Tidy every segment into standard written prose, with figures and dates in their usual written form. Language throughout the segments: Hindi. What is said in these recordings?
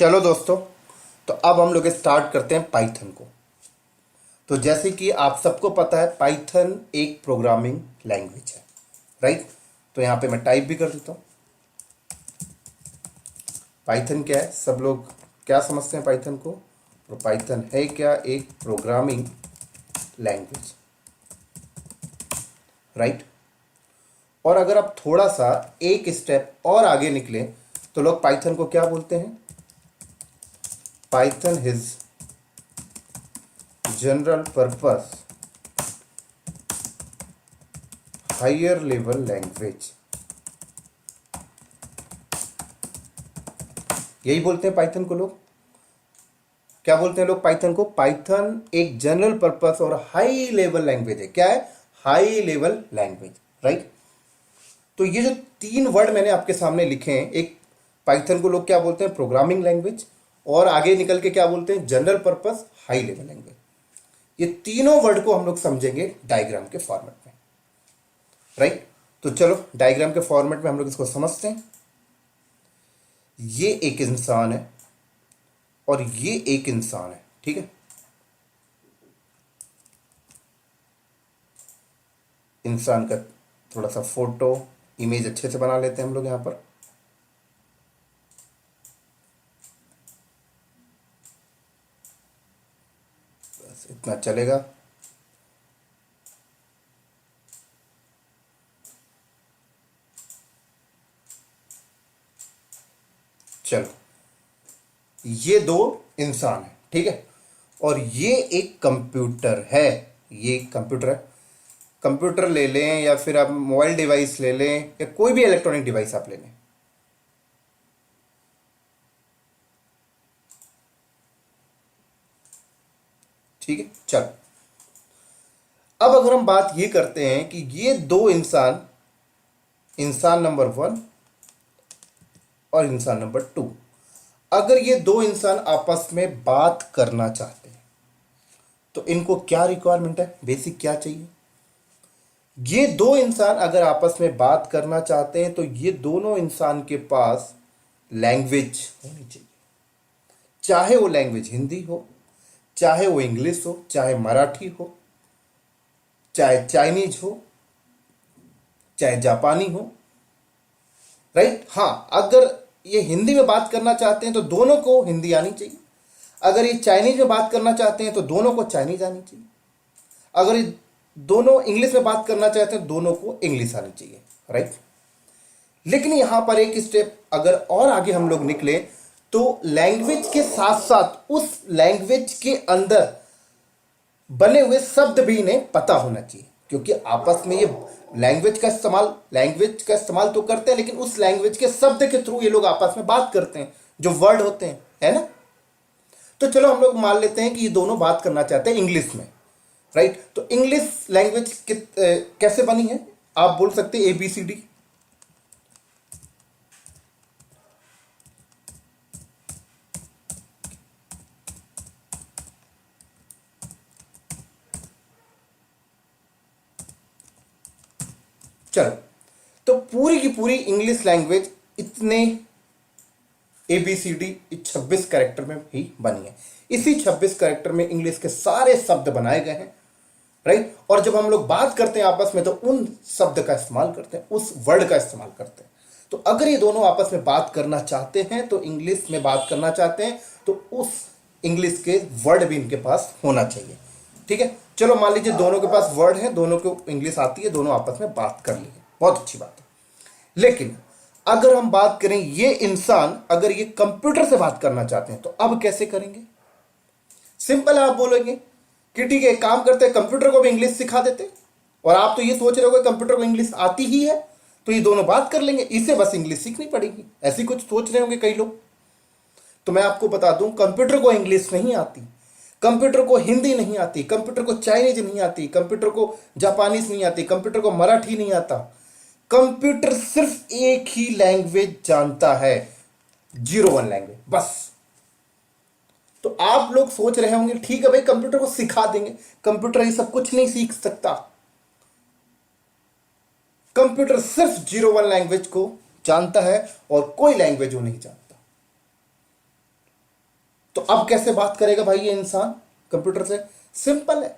चलो दोस्तों, तो अब हम लोग स्टार्ट करते हैं पाइथन को। तो जैसे कि आप सबको पता है, पाइथन एक प्रोग्रामिंग लैंग्वेज है, राइट। तो यहाँ पे मैं टाइप भी कर देता हूँ। पाइथन क्या है, सब लोग क्या समझते हैं पाइथन को? तो पाइथन है क्या? एक प्रोग्रामिंग लैंग्वेज, राइट। और अगर आप थोड़ा सा एक स्टेप और आगे निकले तो लोग पाइथन को क्या बोलते हैं? Python is general purpose higher level language, यही बोलते हैं पाइथन को लोग। क्या बोलते हैं लोग पाइथन को? पाइथन एक जनरल पर्पस और हाई लेवल लैंग्वेज है। क्या है? High level language, right. तो ये जो तीन वर्ड मैंने आपके सामने लिखे हैं, एक पाइथन को लोग क्या बोलते हैं? प्रोग्रामिंग लैंग्वेज, और आगे निकल के क्या बोलते हैं? General purpose high level language. ये तीनों वर्ड को हम लोग समझेंगे डायग्राम के फॉर्मेट में, राइट। तो चलो डायग्राम के फॉर्मेट में हम लोग इसको समझते हैं। ये एक इंसान है और ये एक इंसान है, ठीक है। इंसान का थोड़ा सा फोटो इमेज अच्छे से बना लेते हैं हम लोग यहां पर। बस इतना चलेगा। चलो, ये दो इंसान है, ठीक है। और ये एक कंप्यूटर है, ये कंप्यूटर है। कंप्यूटर ले लें या फिर आप मोबाइल डिवाइस ले लें या कोई भी इलेक्ट्रॉनिक डिवाइस आप ले लें, ठीक है। चलो, अब अगर हम बात ये करते हैं कि ये दो इंसान, इंसान नंबर 1 और इंसान नंबर 2, अगर ये दो इंसान आपस में बात करना चाहते हैं तो इनको क्या रिक्वायरमेंट है? बेसिक क्या चाहिए? ये दो इंसान अगर आपस में बात करना चाहते हैं तो ये दोनों इंसान के पास लैंग्वेज होनी चाहिए। चाहे वो लैंग्वेज हिंदी हो, चाहे वो इंग्लिश हो, चाहे मराठी हो, चाहे चाइनीज हो, चाहे जापानी हो, राइट। हाँ, अगर ये हिंदी में बात करना चाहते हैं तो दोनों को हिंदी आनी चाहिए। अगर ये चाइनीज में बात करना चाहते हैं तो दोनों को चाइनीज आनी चाहिए। अगर ये दोनों इंग्लिश में बात करना चाहते हैं दोनों को इंग्लिश आनी चाहिए, राइट। लेकिन यहां पर एक स्टेप अगर और आगे हम लोग निकले तो लैंग्वेज के साथ साथ उस लैंग्वेज के अंदर बने हुए शब्द भी इन्हें पता होना चाहिए, क्योंकि आपस में ये लैंग्वेज का इस्तेमाल तो करते हैं, लेकिन उस लैंग्वेज के शब्द के थ्रू ये लोग आपस में बात करते हैं, जो वर्ड होते हैं, है ना। तो चलो हम लोग मान लेते हैं कि ये दोनों बात करना चाहते हैं इंग्लिश में, राइट। तो इंग्लिश लैंग्वेज कैसे बनी है? आप बोल सकते हैं ABCD। चलो, तो पूरी की पूरी इंग्लिश लैंग्वेज इतने ABCD 26 कैरेक्टर में ही बनी है। इसी 26 कैरेक्टर में इंग्लिश के सारे शब्द बनाए गए हैं, राइट। और जब हम लोग बात करते हैं आपस में तो उन शब्द का इस्तेमाल करते हैं, उस वर्ड का इस्तेमाल करते हैं। तो अगर ये दोनों आपस में बात करना चाहते हैं, तो इंग्लिश में बात करना चाहते हैं तो उस इंग्लिश के वर्ड भी इनके पास होना चाहिए, ठीक है। चलो मान लीजिए दोनों के पास वर्ड है, दोनों को इंग्लिश आती है, दोनों आपस में बात कर लिए, बहुत अच्छी बात है। लेकिन अगर हम बात करें ये इंसान अगर ये कंप्यूटर से बात करना चाहते हैं तो अब कैसे करेंगे? सिंपल है, आप बोलेंगे कि ठीक है, एक काम करते हैं, कंप्यूटर को भी इंग्लिश सिखा देते। और आप तो ये सोच रहे हो कंप्यूटर को इंग्लिश आती ही है तो ये दोनों बात कर लेंगे, इसे बस इंग्लिश सीखनी पड़ेगी, ऐसी कुछ सोच रहे होंगे कई लोग। तो मैं आपको बता दूं, कंप्यूटर को इंग्लिश नहीं आती, कंप्यूटर को हिंदी नहीं आती, कंप्यूटर को चाइनीज नहीं आती, कंप्यूटर को जापानीज नहीं आती, कंप्यूटर को मराठी नहीं आता। कंप्यूटर सिर्फ एक ही लैंग्वेज जानता है, 01 लैंग्वेज, बस। तो आप लोग सोच रहे होंगे ठीक है भाई, कंप्यूटर को सिखा देंगे। कंप्यूटर ये सब कुछ नहीं सीख सकता। कंप्यूटर सिर्फ 01 लैंग्वेज को जानता है और कोई लैंग्वेज वो नहीं जानता। अब कैसे बात करेगा भाई ये इंसान कंप्यूटर से? सिंपल है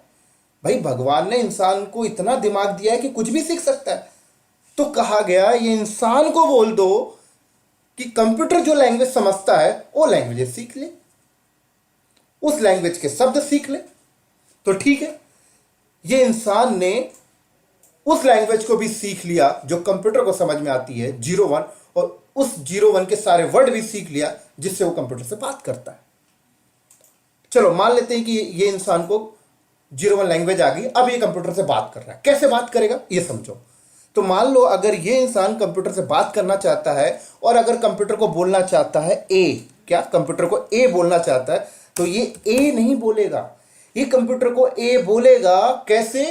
भाई, भगवान ने इंसान को इतना दिमाग दिया है कि कुछ भी सीख सकता है। तो कहा गया ये इंसान को बोल दो कि कंप्यूटर जो लैंग्वेज समझता है वो लैंग्वेज सीख ले, उस लैंग्वेज के शब्द सीख ले। तो ठीक है, ये इंसान ने उस लैंग्वेज को भी सीख लिया जो कंप्यूटर को समझ में आती है, 01, और उस 01 के सारे वर्ड भी सीख लिया जिससे वो कंप्यूटर से बात करता है। चलो मान लेते हैं कि ये इंसान को 01 लैंग्वेज आ गई, अब ये कंप्यूटर से बात कर रहा है। कैसे बात करेगा ये समझो। तो मान लो अगर ये इंसान कंप्यूटर से बात करना चाहता है और अगर कंप्यूटर को बोलना चाहता है ए, क्या कंप्यूटर को ए बोलना चाहता है, तो ये ए नहीं बोलेगा, ये कंप्यूटर को ए बोलेगा कैसे?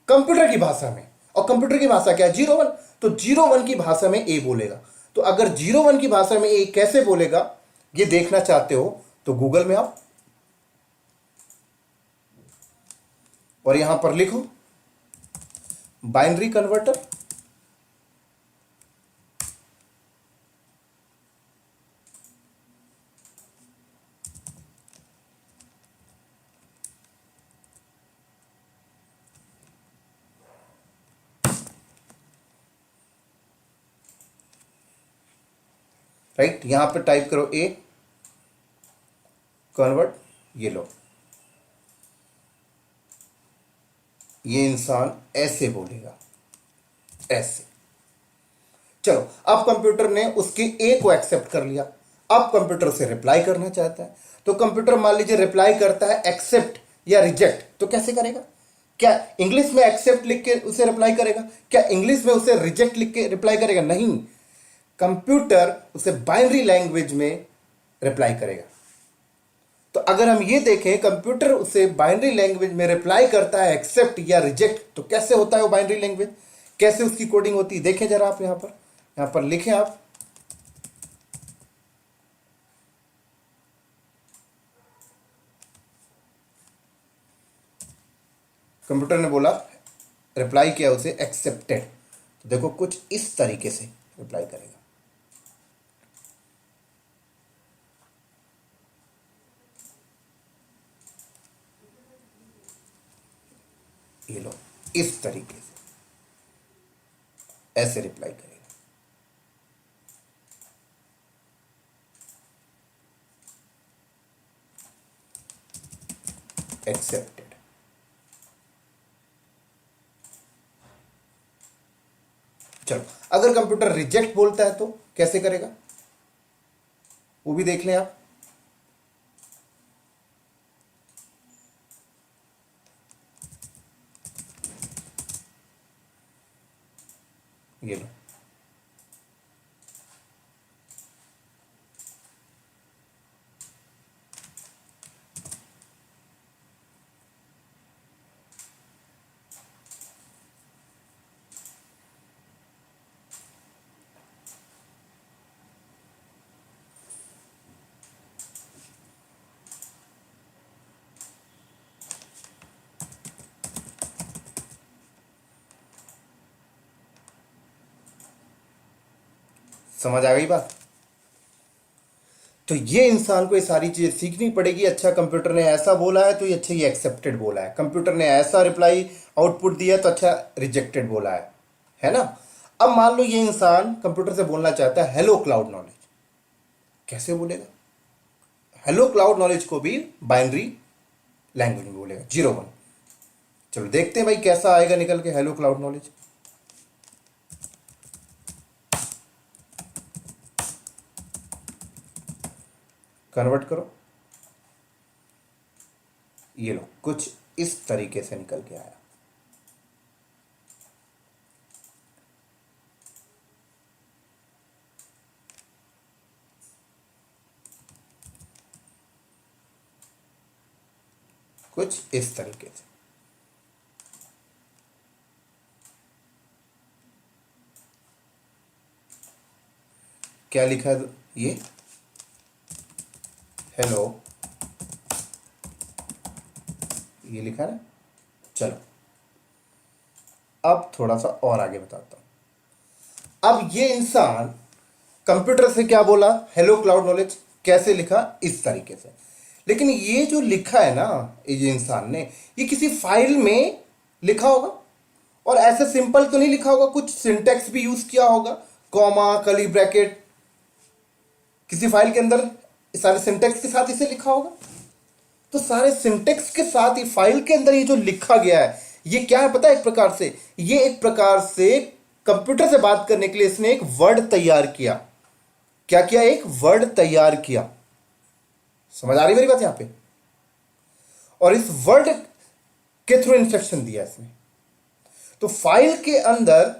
कंप्यूटर की भाषा में। और कंप्यूटर की भाषा क्या है? 01। तो 01 की भाषा में ए बोलेगा। तो अगर 01 की भाषा में ए कैसे बोलेगा ये देखना चाहते हो तो गूगल में आओ और यहां पर लिखो बाइनरी कन्वर्टर। राइट, यहां पे टाइप करो ए कन्वर्ट, ये लो, ये इंसान ऐसे बोलेगा, ऐसे। चलो अब कंप्यूटर ने उसके ए को एक्सेप्ट कर लिया, अब कंप्यूटर से रिप्लाई करना चाहता है। तो कंप्यूटर मान लीजिए रिप्लाई करता है एक्सेप्ट या रिजेक्ट, तो कैसे करेगा? क्या इंग्लिश में एक्सेप्ट लिख के उसे रिप्लाई करेगा? क्या इंग्लिश में उसे रिजेक्ट लिख के रिप्लाई करेगा? नहीं, कंप्यूटर उसे बाइनरी लैंग्वेज में रिप्लाई करेगा। तो अगर हम ये देखें कंप्यूटर उसे बाइनरी लैंग्वेज में रिप्लाई करता है एक्सेप्ट या रिजेक्ट, तो कैसे होता है वो बाइनरी लैंग्वेज, कैसे उसकी कोडिंग होती है देखें जरा आप। यहां पर लिखें आप, कंप्यूटर ने बोला रिप्लाई किया उसे एक्सेप्टेड, तो देखो कुछ इस तरीके से रिप्लाई करेगा। ये लो, इस तरीके से ऐसे रिप्लाई करेगा। एक्सेप्टेड। चलो अगर कंप्यूटर रिजेक्ट बोलता है तो कैसे करेगा वो भी देख लें आप। ये लो, समझ आ गई बात? तो ये इंसान को ये सारी चीजें सीखनी पड़ेगी। अच्छा कंप्यूटर ने ऐसा बोला है तो ये अच्छा ये एक्सेप्टेड बोला है, कंप्यूटर ने ऐसा रिप्लाई आउटपुट दिया तो अच्छा रिजेक्टेड बोला है ना। अब मान लो ये इंसान कंप्यूटर से बोलना चाहता है हेलो क्लाउड नॉलेज, कैसे बोलेगा? हेलो क्लाउड नॉलेज को भी बाइनरी लैंग्वेज में बोलेगा, 01। चलो देखते हैं भाई कैसा आएगा निकल के हेलो क्लाउड नॉलेज। कन्वर्ट करो, ये लो कुछ इस तरीके से निकल के आया। कुछ इस तरीके से। क्या लिखा है ये? हेलो, ये लिखा है ना। चलो अब थोड़ा सा और आगे बताता हूं। अब ये इंसान कंप्यूटर से क्या बोला? Hello cloud knowledge. कैसे लिखा? इस तरीके से। लेकिन ये जो लिखा है ना, ये जो इंसान ने, ये किसी फाइल में लिखा होगा, और ऐसे सिंपल तो नहीं लिखा होगा, कुछ सिंटेक्स भी यूज किया होगा, कॉमा, कर्ली ब्रैकेट, किसी फाइल के अंदर सारे सिंटेक्स के साथ इसे लिखा होगा। तो सारे सिंटेक्स के साथ ही फाइल के अंदर ये जो लिखा गया है, ये क्या है पता है? एक प्रकार से ये एक प्रकार से कंप्यूटर से बात करने के लिए इसने एक वर्ड तैयार किया। क्या किया? एक वर्ड तैयार किया। समझ आ रही मेरी बात यहां पे? और इस वर्ड के थ्रू इंस्ट्रक्शन दिया इसने। तो फाइल के अंदर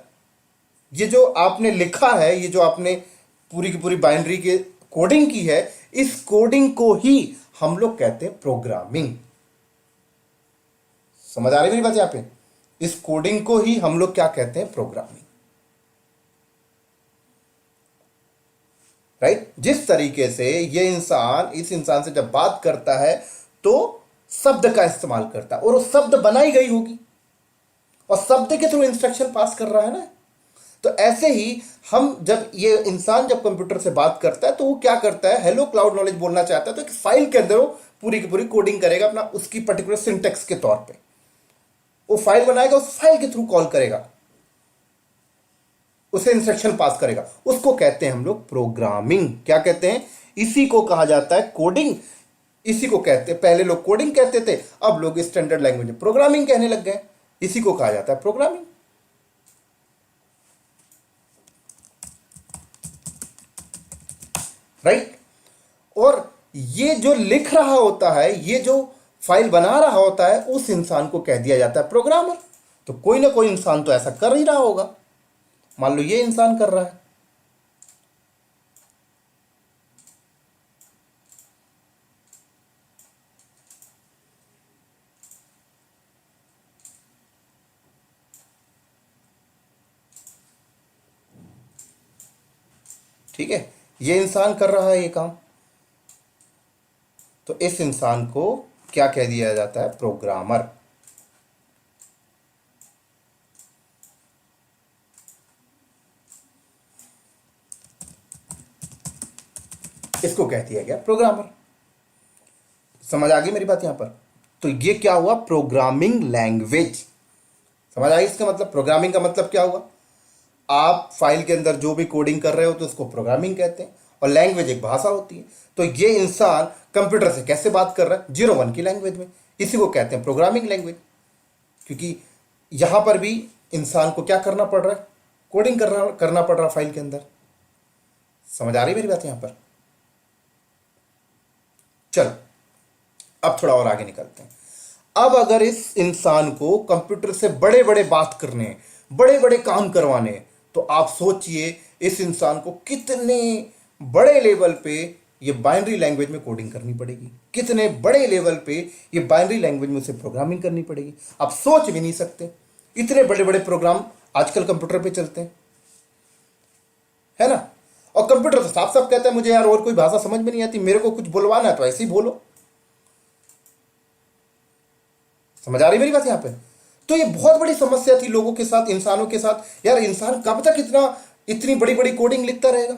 ये जो आपने लिखा है, ये जो आपने पूरी की पूरी बाइनरी के कोडिंग की है, इस कोडिंग को ही हम लोग कहते हैं प्रोग्रामिंग। समझ आ रही मेरी बात यहां पे? इस कोडिंग को ही हम लोग क्या कहते हैं? प्रोग्रामिंग। राइट? जिस तरीके से ये इंसान इस इंसान से जब बात करता है तो शब्द का इस्तेमाल करता है, और वो शब्द बनाई गई होगी, और शब्द के थ्रू इंस्ट्रक्शन पास कर रहा है ना। तो ऐसे ही हम जब ये इंसान जब कंप्यूटर से बात करता है तो वो क्या करता है? हेलो क्लाउड नॉलेज बोलना चाहता है, तो एक फाइल के अंदर वो पूरी की पूरी कोडिंग करेगा अपना, उसकी पर्टिकुलर सिंटेक्स के तौर पे वो फाइल बनाएगा, उस फाइल के थ्रू कॉल करेगा, उसे इंस्ट्रक्शन पास करेगा। उसको कहते हैं हम लोग प्रोग्रामिंग। क्या कहते हैं? इसी को कहा जाता है कोडिंग। इसी को कहते हैं, पहले लोग कोडिंग कहते थे, अब लोग स्टैंडर्ड लैंग्वेज में प्रोग्रामिंग कहने लग गए। इसी को कहा जाता है प्रोग्रामिंग। राइट? और ये जो लिख रहा होता है, ये जो फाइल बना रहा होता है, उस इंसान को कह दिया जाता है प्रोग्रामर। तो कोई ना कोई इंसान तो ऐसा कर ही रहा होगा। मान लो ये इंसान कर रहा है, ठीक है, ये इंसान कर रहा है ये काम, तो इस इंसान को क्या कह दिया जाता है? प्रोग्रामर। इसको कह दिया गया प्रोग्रामर। समझ आ गई मेरी बात यहां पर? तो ये क्या हुआ? Programming language. समझ आई इसका मतलब? प्रोग्रामिंग का मतलब क्या हुआ? आप फाइल के अंदर जो भी कोडिंग कर रहे हो तो उसको प्रोग्रामिंग कहते हैं, और लैंग्वेज एक भाषा होती है। तो ये इंसान कंप्यूटर से कैसे बात कर रहा है? 01 की लैंग्वेज में। इसी को कहते हैं प्रोग्रामिंग लैंग्वेज। क्योंकि यहां पर भी इंसान को क्या करना पड़ रहा है? कोडिंग करना पड़ रहा है फाइल के अंदर। समझ आ रही मेरी बात यहां पर? चलो अब थोड़ा और आगे निकलते हैं। अब अगर इस इंसान को कंप्यूटर से बड़े बड़े बात करने हैं, बड़े बड़े काम करवाने हैं, तो आप सोचिए इस इंसान को कितने बड़े लेवल पे ये बाइनरी लैंग्वेज में कोडिंग करनी पड़ेगी, कितने बड़े लेवल पे ये बाइनरी लैंग्वेज में उसे प्रोग्रामिंग करनी पड़ेगी। आप सोच भी नहीं सकते, इतने बड़े बड़े प्रोग्राम आजकल कंप्यूटर पे चलते हैं, है ना। और कंप्यूटर तो साफ साफ कहता है मुझे यार और कोई भाषा समझ में नहीं आती, मेरे को कुछ बुलवाना है तो ऐसे ही बोलो। समझ आ रही मेरी बात यहां पे? तो ये बहुत बड़ी समस्या थी लोगों के साथ, इंसानों के साथ। यार इंसान कब तक इतनी बड़ी बड़ी कोडिंग लिखता रहेगा?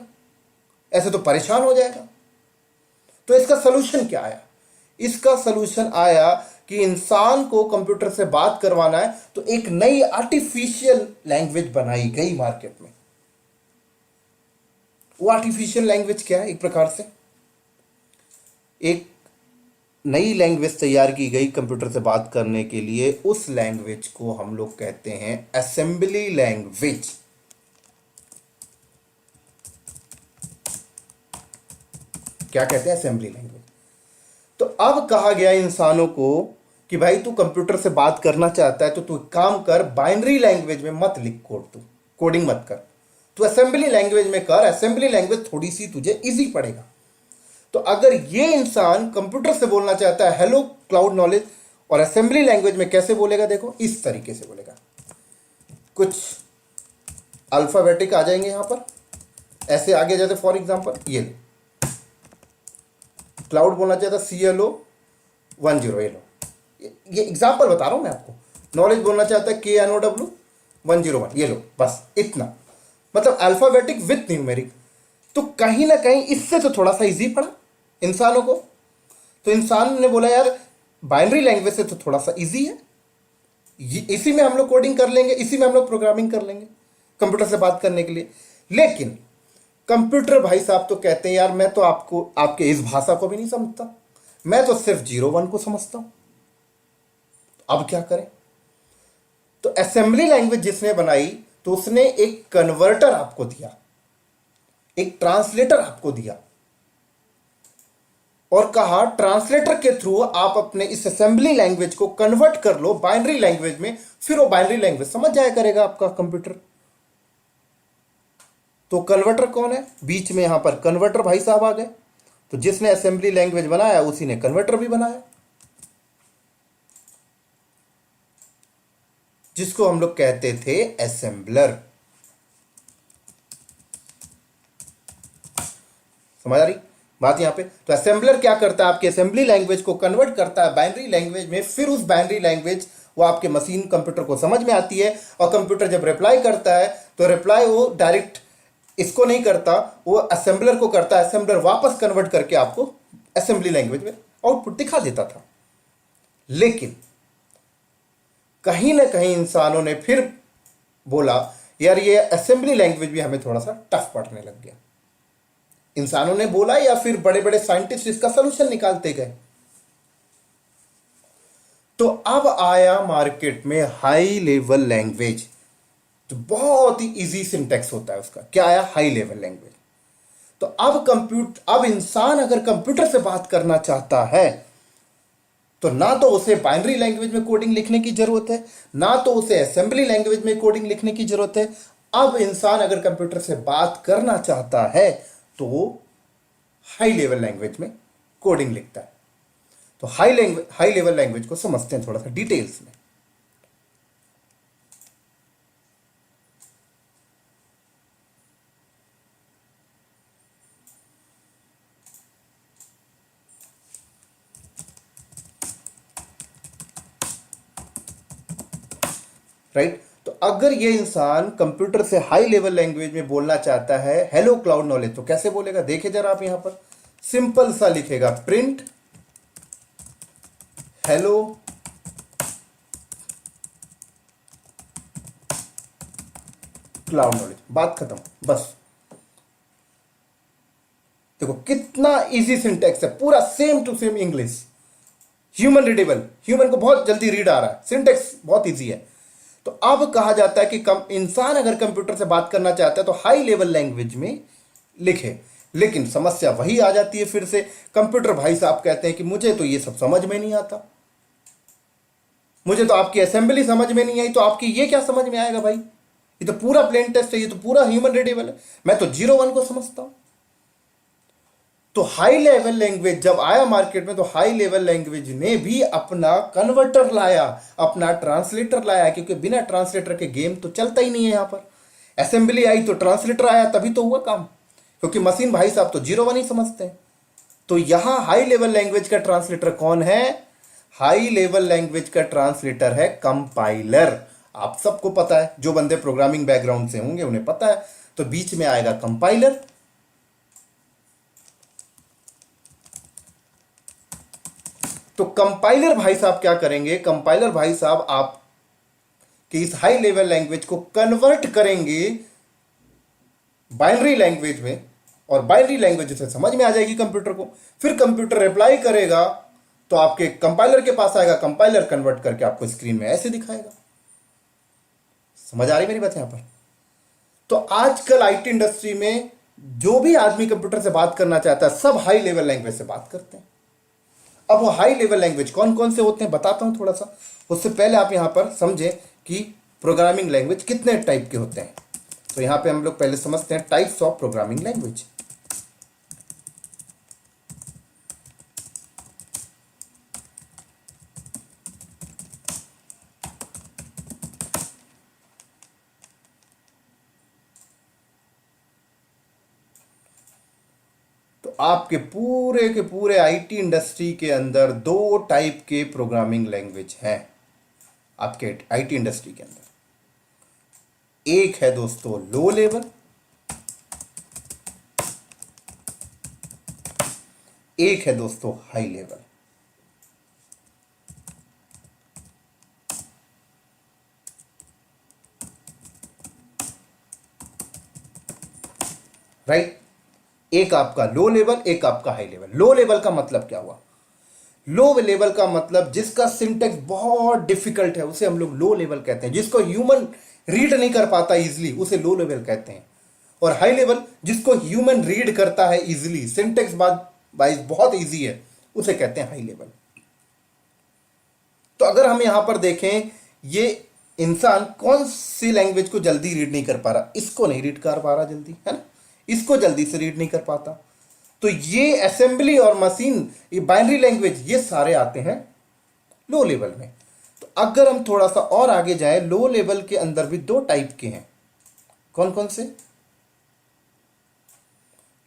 ऐसे तो परेशान हो जाएगा। तो इसका सलूशन क्या आया? इसका सलूशन आया कि इंसान को कंप्यूटर से बात करवाना है तो एक नई आर्टिफिशियल लैंग्वेज बनाई गई मार्केट में। वो आर्टिफिशियल लैंग्वेज क्या है? एक प्रकार से एक नई लैंग्वेज तैयार की गई कंप्यूटर से बात करने के लिए। उस लैंग्वेज को हम लोग कहते हैं असेंबली लैंग्वेज। क्या कहते हैं? Assembly language. तो अब कहा गया इंसानों को कि भाई तू कंप्यूटर से बात करना चाहता है तो तू काम कर, बाइनरी लैंग्वेज में मत लिख कोड, तू कोडिंग मत कर, तू असेंबली लैंग्वेज में कर। असेंबली लैंग्वेज थोड़ी सी तुझे इजी पड़ेगा। तो अगर ये इंसान कंप्यूटर से बोलना चाहता है हेलो क्लाउड नॉलेज, और असेंबली लैंग्वेज में कैसे बोलेगा? देखो इस तरीके से बोलेगा। कुछ अल्फाबेटिक आ जाएंगे यहां पर, ऐसे आगे जैसे फॉर एग्जांपल ये लो, क्लाउड बोलना चाहता CLO10, ये लो, ये एग्जांपल बता रहा हूं मैं आपको। नॉलेज बोलना चाहता है KNOW101, ये लो, बस इतना। मतलब अल्फाबेटिक विथ न्यूमेरिक। तो कहीं ना कहीं इससे तो थोड़ा सा इजी पड़ा इंसानों को। तो इंसान ने बोला यार बाइनरी लैंग्वेज से तो थोड़ा सा इजी है, इसी में हम लोग कोडिंग कर लेंगे, इसी में हम लोग प्रोग्रामिंग कर लेंगे कंप्यूटर से बात करने के लिए। लेकिन कंप्यूटर भाई साहब तो कहते हैं यार मैं तो आपको आपके इस भाषा को भी नहीं समझता, मैं तो सिर्फ 0 1 को समझता हूं, अब क्या करें। तो असेंबली लैंग्वेज जिसने बनाई तो उसने एक कन्वर्टर आपको दिया, एक ट्रांसलेटर आपको दिया और कहा ट्रांसलेटर के थ्रू आप अपने इस असेंबली लैंग्वेज को कन्वर्ट कर लो बाइनरी लैंग्वेज में, फिर वो बाइनरी लैंग्वेज समझ जाया करेगा आपका कंप्यूटर। तो कन्वर्टर कौन है, बीच में यहां पर कन्वर्टर भाई साहब आ गए। तो जिसने असेंबली लैंग्वेज बनाया उसी ने कन्वर्टर भी बनाया, जिसको हम लोग कहते थे असेंबलर। समझ आ रही बात यहां पे। तो असेंबलर क्या करता है, आपकी असेंबली लैंग्वेज को कन्वर्ट करता है बाइनरी लैंग्वेज में, फिर उस बाइनरी लैंग्वेज वो आपके मशीन कंप्यूटर को समझ में आती है, और कंप्यूटर जब रिप्लाई करता है तो रिप्लाई वो डायरेक्ट इसको नहीं करता, वो असेंबलर को करता है, असेंबलर वापस कन्वर्ट करके आपको असेंबली लैंग्वेज में आउटपुट दिखा देता था। लेकिन कहीं ना कहीं इंसानों ने फिर बोला यार ये असेंबली लैंग्वेज भी हमें थोड़ा सा टफ पड़ने लग गया। इंसानों ने बोला या फिर बड़े बड़े साइंटिस्ट इसका सोल्यूशन निकालते गए। तो अब आया मार्केट में हाई लेवल लैंग्वेज, तो बहुत ही इजी सिंटेक्स होता है उसका। क्या आया, हाई लेवल लैंग्वेज। तो अब इंसान अगर कंप्यूटर से बात करना चाहता है तो ना तो उसे बाइनरी लैंग्वेज में कोडिंग लिखने की जरूरत है, ना तो उसे असेंबली लैंग्वेज में कोडिंग लिखने की जरूरत है। अब इंसान अगर कंप्यूटर से बात करना चाहता है तो वो हाई लेवल लैंग्वेज में कोडिंग लिखता है। तो हाई लेवल लैंग्वेज को समझते हैं थोड़ा सा डिटेल्स में। राइट। तो अगर ये इंसान कंप्यूटर से हाई लेवल लैंग्वेज में बोलना चाहता है हेलो क्लाउड नॉलेज, तो कैसे बोलेगा, देखिए जरा आप यहां पर सिंपल सा लिखेगा प्रिंट हेलो क्लाउड नॉलेज, बात खत्म बस। देखो कितना इजी सिंटेक्स है, पूरा same to same English, human readable, human को बहुत जल्दी रीड आ रहा है, सिंटेक्स बहुत इजी है। तो अब कहा जाता है कि इंसान अगर कंप्यूटर से बात करना चाहता है तो हाई लेवल लैंग्वेज में लिखे। लेकिन समस्या वही आ जाती है फिर से, कंप्यूटर भाई साहब कहते हैं कि मुझे तो ये सब समझ में नहीं आता, मुझे तो आपकी असेंबली समझ में नहीं आई, तो आपकी ये क्या समझ में आएगा भाई, ये तो पूरा प्लेन टेक्स्ट है, ये तो पूरा ह्यूमन रीडेबल है, मैं तो 0 1 को समझता हूं। तो हाई लेवल लैंग्वेज जब आया मार्केट में तो हाई लेवल लैंग्वेज ने भी अपना कन्वर्टर लाया, अपना ट्रांसलेटर लाया, क्योंकि बिना ट्रांसलेटर के गेम तो चलता ही नहीं है। यहां पर असेंबली आई तो ट्रांसलेटर आया, तभी तो हुआ काम, क्योंकि मशीन भाई साहब तो 0 1 ही समझते हैं। तो यहां हाई लेवल लैंग्वेज का ट्रांसलेटर कौन है, हाई लेवल लैंग्वेज का ट्रांसलेटर है कंपाइलर। आप सबको पता है, जो बंदे प्रोग्रामिंग बैकग्राउंड से होंगे उन्हें पता है। तो बीच में आएगा कंपाइलर। तो कंपाइलर भाई साहब क्या करेंगे, कंपाइलर भाई साहब आप कि इस हाई लेवल लैंग्वेज को कन्वर्ट करेंगे बाइनरी लैंग्वेज में, और बाइनरी लैंग्वेज से समझ में आ जाएगी कंप्यूटर को। फिर कंप्यूटर रिप्लाई करेगा तो आपके कंपाइलर के पास आएगा, कंपाइलर कन्वर्ट करके आपको स्क्रीन में ऐसे दिखाएगा। समझ आ रही मेरी बात यहां पर। तो आजकल आईटी इंडस्ट्री में जो भी आदमी कंप्यूटर से बात करना चाहता है सब हाई लेवल लैंग्वेज से बात करते हैं। अब वो हाई लेवल लैंग्वेज कौन कौन से होते हैं बताता हूं थोड़ा सा। उससे पहले आप यहां पर समझें कि प्रोग्रामिंग लैंग्वेज कितने टाइप के होते हैं। तो यहां पे हम लोग पहले समझते हैं टाइप्स ऑफ प्रोग्रामिंग लैंग्वेज। तो आपके पूरे के पूरे आईटी इंडस्ट्री के अंदर 2 टाइप के प्रोग्रामिंग लैंग्वेज हैं आपके आईटी इंडस्ट्री के अंदर। एक है दोस्तों लो लेवल, एक है दोस्तों हाई लेवल। राइट। एक आपका लो लेवल, एक आपका हाई लेवल। लो लेवल का मतलब क्या हुआ? लो लेवल का मतलब जिसका सिंटेक्स बहुत डिफिकल्ट है उसे हम लोग लो लेवल कहते हैं। जिसको ह्यूमन रीड नहीं कर पाता इजिली उसे लो लेवल कहते हैं। और हाई लेवल जिसको ह्यूमन रीड करता है इजिली, सिंटेक्स वाइज बहुत इजी है, उसे कहते हैं हाई लेवल। तो अगर हम यहां पर देखें, ये इंसान कौन सी लैंग्वेज को जल्दी रीड नहीं कर पा रहा? इसको नहीं रीड कर पा रहा जल्दी, है ना, इसको जल्दी से रीड नहीं कर पाता। तो ये असेंबली और मशीन, ये बाइनरी लैंग्वेज, ये सारे आते हैं लो लेवल में। तो अगर हम थोड़ा सा और आगे जाएं, लो लेवल के अंदर भी दो टाइप के हैं। कौन कौन से?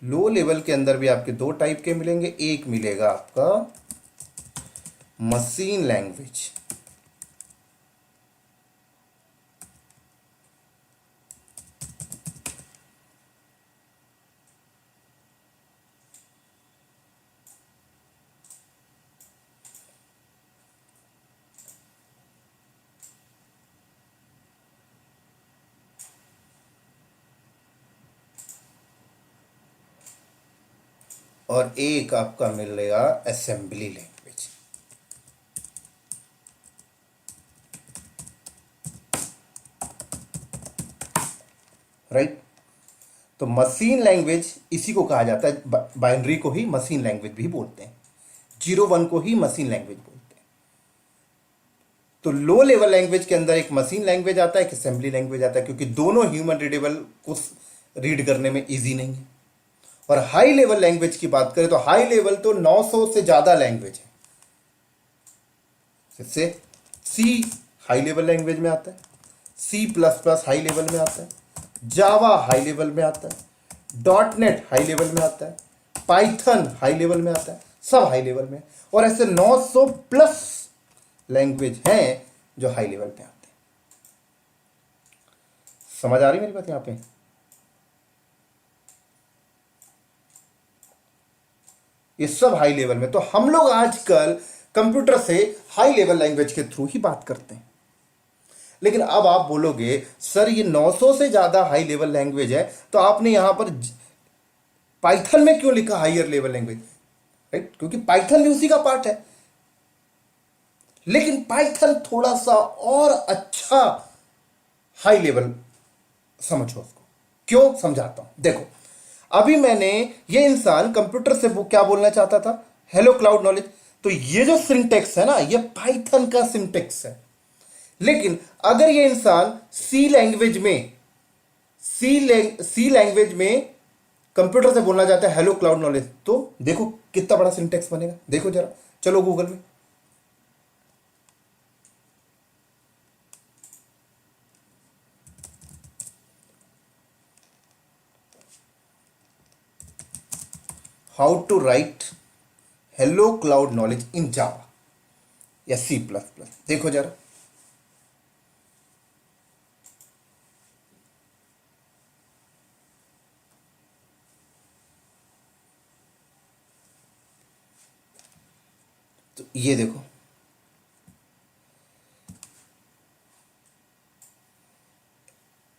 लो लेवल के अंदर भी आपके दो टाइप के मिलेंगे। एक मिलेगा आपका मशीन लैंग्वेज, और एक आपका मिलेगा असेंबली लैंग्वेज। राइट। तो मशीन लैंग्वेज इसी को कहा जाता है, बाइनरी को ही मशीन लैंग्वेज भी बोलते हैं, 0 1 को ही मशीन लैंग्वेज बोलते हैं। तो लो लेवल लैंग्वेज के अंदर एक मशीन लैंग्वेज आता है, एक असेंबली लैंग्वेज आता है, क्योंकि दोनों ह्यूमन रीडेबल को रीड करने में इजी नहीं है। और हाई लेवल लैंग्वेज की बात करें तो हाई लेवल तो 900 से ज्यादा लैंग्वेज है। जैसे सी हाई लेवल लैंग्वेज में आता है, C++ हाई लेवल में आता है, जावा हाई लेवल में आता है, .NET हाई लेवल में आता है, पाइथन हाई लेवल में आता है, सब हाई लेवल में। और ऐसे 900 प्लस लैंग्वेज हैं जो हाई लेवल पे आते हैं। समझ आ रही मेरी बात यहां पे? ये सब हाई लेवल में। तो हम लोग आजकल कंप्यूटर से हाई लेवल लैंग्वेज के थ्रू ही बात करते हैं। लेकिन अब आप बोलोगे सर ये 900 से ज्यादा हाई लेवल लैंग्वेज है, तो आपने यहां पर पाइथन में क्यों लिखा हायर लेवल लैंग्वेज? राइट, क्योंकि पाइथन भी उसी का पार्ट है। लेकिन पाइथन थोड़ा सा और अच्छा हाई लेवल समझो उसको। क्यों? समझाता हूं, देखो। अभी मैंने, ये इंसान कंप्यूटर से वो क्या बोलना चाहता था, हेलो क्लाउड नॉलेज। तो ये जो सिंटेक्स है ना, ये पाइथन का सिंटेक्स है। लेकिन अगर ये इंसान सी लैंग्वेज में कंप्यूटर से बोलना चाहता है हेलो क्लाउड नॉलेज, तो देखो कितना बड़ा सिंटेक्स बनेगा। देखो जरा, चलो गूगल में। How to write hello cloud knowledge in Java या C++, देखो जरा। तो ये देखो,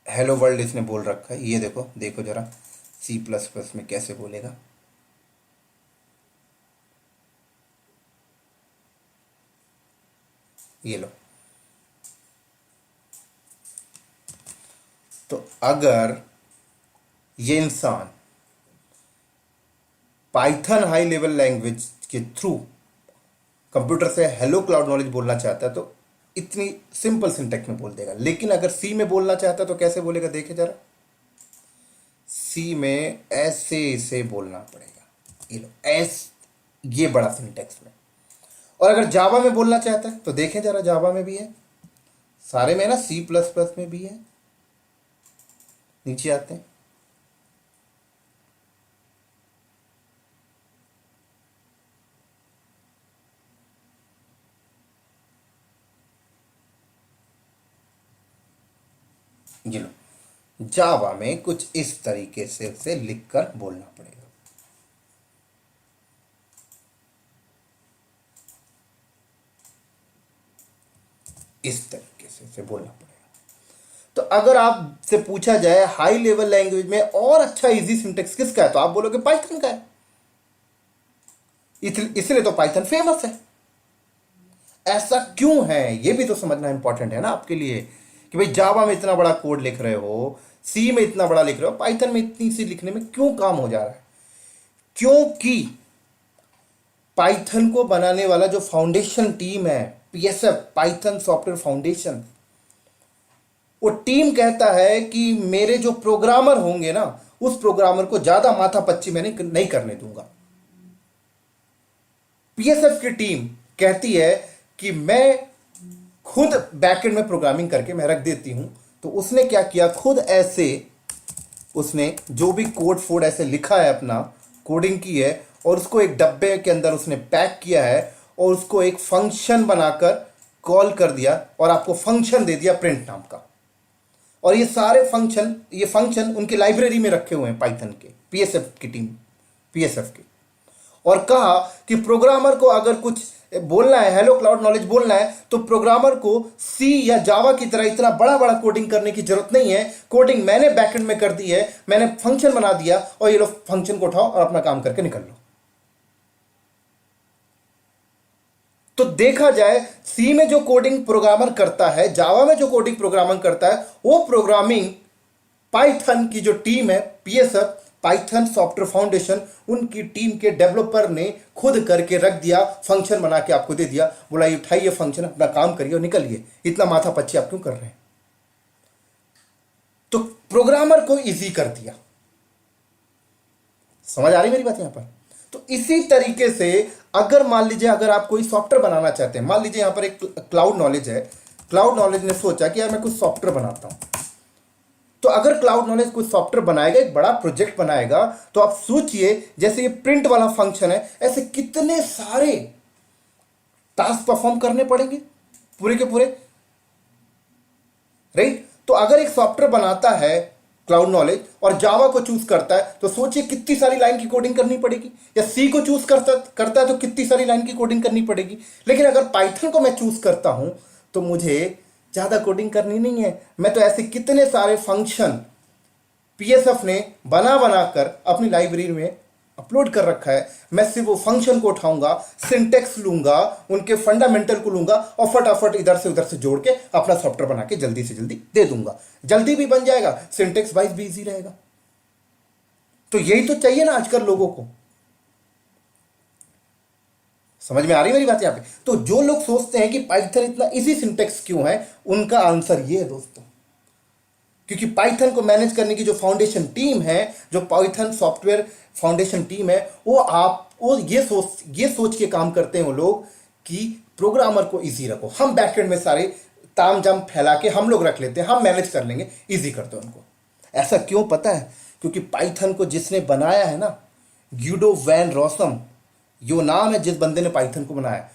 हेलो वर्ल्ड इसने बोल रखा है। ये देखो, देखो जरा C++ में कैसे बोलेगा। ये लो। तो अगर ये इंसान पाइथन हाई लेवल लैंग्वेज के थ्रू कंप्यूटर से हेलो क्लाउड नॉलेज बोलना चाहता है तो इतनी सिंपल सिंटेक्स में बोल देगा। लेकिन अगर सी में बोलना चाहता है तो कैसे बोलेगा, देखे जरा। सी में ऐसे इसे बोलना पड़ेगा, ये लो एस, ये बड़ा सिंटेक्स में। और अगर जावा में बोलना चाहता है तो देखें जरा, जावा में भी है, सारे में ना, C++ में भी है। नीचे आते हैं, ये लो जावा में कुछ इस तरीके से उसे लिखकर बोलना पड़ेगा। इस तरीके से उसे बोलना पड़ेगा। तो अगर आपसे पूछा जाए हाई लेवल लैंग्वेज में और अच्छा इजी सिंटेक्स किसका है, तो आप बोलोगे पाइथन का है। इसलिए तो पाइथन फेमस है। ऐसा क्यों है ये भी तो समझना इंपॉर्टेंट है ना आपके लिए, कि भाई जावा में इतना बड़ा कोड लिख रहे हो, सी में इतना बड़ा लिख रहे हो, पाइथन में इतनी सी लिखने में क्यों काम हो जा रहा है? क्योंकि पाइथन को बनाने वाला जो फाउंडेशन टीम है, पीएसएफ, पाइथन सॉफ्टवेयर फाउंडेशन, वो टीम कहता है कि मेरे जो प्रोग्रामर होंगे ना, उस प्रोग्रामर को ज्यादा माथापच्ची मैंने नहीं करने दूंगा। पीएसएफ की टीम कहती है कि मैं खुद बैकएंड में प्रोग्रामिंग करके मैं रख देती हूं। तो उसने क्या किया, खुद ऐसे उसने जो भी कोड फोड ऐसे लिखा है, अपना कोडिंग की है, और उसको एक डब्बे के अंदर उसने पैक किया है, और उसको एक फंक्शन बनाकर कॉल कर दिया, और आपको फंक्शन दे दिया प्रिंट नाम का। और ये सारे फंक्शन उनकी लाइब्रेरी में रखे हुए हैं पाइथन के, पीएसएफ की टीम, पीएसएफ के। और कहा कि प्रोग्रामर को अगर कुछ बोलना है, हेलो क्लाउड नॉलेज बोलना है, तो प्रोग्रामर को सी या जावा की तरह इतना बड़ा बड़ा कोडिंग करने की जरूरत नहीं है। कोडिंग मैंने बैकएंड में कर दी है, मैंने फंक्शन बना दिया, और ये लोग फंक्शन को उठाओ और अपना काम करके निकल लो। तो देखा जाए, सी में जो कोडिंग प्रोग्रामर करता है, जावा में जो कोडिंग प्रोग्रामर करता है, वो प्रोग्रामिंग पाइथन की जो टीम है, पीएसएफ, पाइथन सॉफ्टवेयर फाउंडेशन, उनकी टीम के डेवलपर ने खुद करके रख दिया, फंक्शन बना के आपको दे दिया, बोला ये उठाइए फंक्शन, अपना काम करिए और निकलिए। इतना माथा पच्ची आप क्यों कर रहे हैं? तो प्रोग्रामर को इजी कर दिया। समझ आ रही मेरी बात यहां पर? तो इसी तरीके से अगर मान लीजिए, अगर आप कोई सॉफ्टवेयर बनाना चाहते हैं, मान लीजिए यहां पर एक क्लाउड नॉलेज है, क्लाउड नॉलेज ने सोचा कि यार मैं कुछ सॉफ्टवेयर बनाता हूं। तो अगर क्लाउड नॉलेज कुछ सॉफ्टवेयर बनाएगा, एक बड़ा प्रोजेक्ट बनाएगा, तो आप सोचिए जैसे ये प्रिंट वाला फंक्शन है, ऐसे कितने सारे टास्क परफॉर्म करने पड़ेंगे पूरे के पूरे, राइट? तो अगर एक सॉफ्टवेयर बनाता है क्लाउड नॉलेज और जावा को चूज करता है, तो सोचिए कितनी सारी लाइन की कोडिंग करनी पड़ेगी। या सी को चूज करता है तो कितनी सारी लाइन की कोडिंग करनी पड़ेगी। लेकिन अगर पाइथन को मैं चूज करता हूं, तो मुझे ज्यादा कोडिंग करनी नहीं है। मैं तो ऐसे कितने सारे फंक्शन पीएसएफ ने बना बनाकर अपनी लाइब्रेरी में अपलोड कर रखा है। मैं सिर्फ वो फंक्शन को उठाऊंगा, सिंटेक्स लूंगा, उनके फंडामेंटल को लूंगा, और फटाफट इधर से उधर से जोड़ के अपना सॉफ्टवेयर बना के जल्दी से जल्दी दे दूंगा। जल्दी भी बन जाएगा, सिंटेक्स वाइज भी इजी रहेगा। तो यही तो चाहिए ना आजकल लोगों को। समझ में आ रही मेरी बात यहां पे? तो जो लोग सोचते हैं कि पाइथन इतना इजी सिंटेक्स क्यों है, उनका आंसर ये है दोस्तों, क्योंकि पाइथन को मैनेज करने की जो फाउंडेशन टीम है, जो पाइथन सॉफ्टवेयर फाउंडेशन टीम है, वो ये सोच के काम करते हैं वो लोग कि प्रोग्रामर को इजी रखो। हम बैकएंड में सारे ताम जाम फैला के हम लोग रख लेते हैं, हम मैनेज कर लेंगे, इजी कर दो उनको। ऐसा क्यों पता है? क्योंकि पाइथन को जिसने बनाया है ना, ग्यूडो वैन रॉसम, यो नाम है जिस बंदे ने पाइथन को बनाया,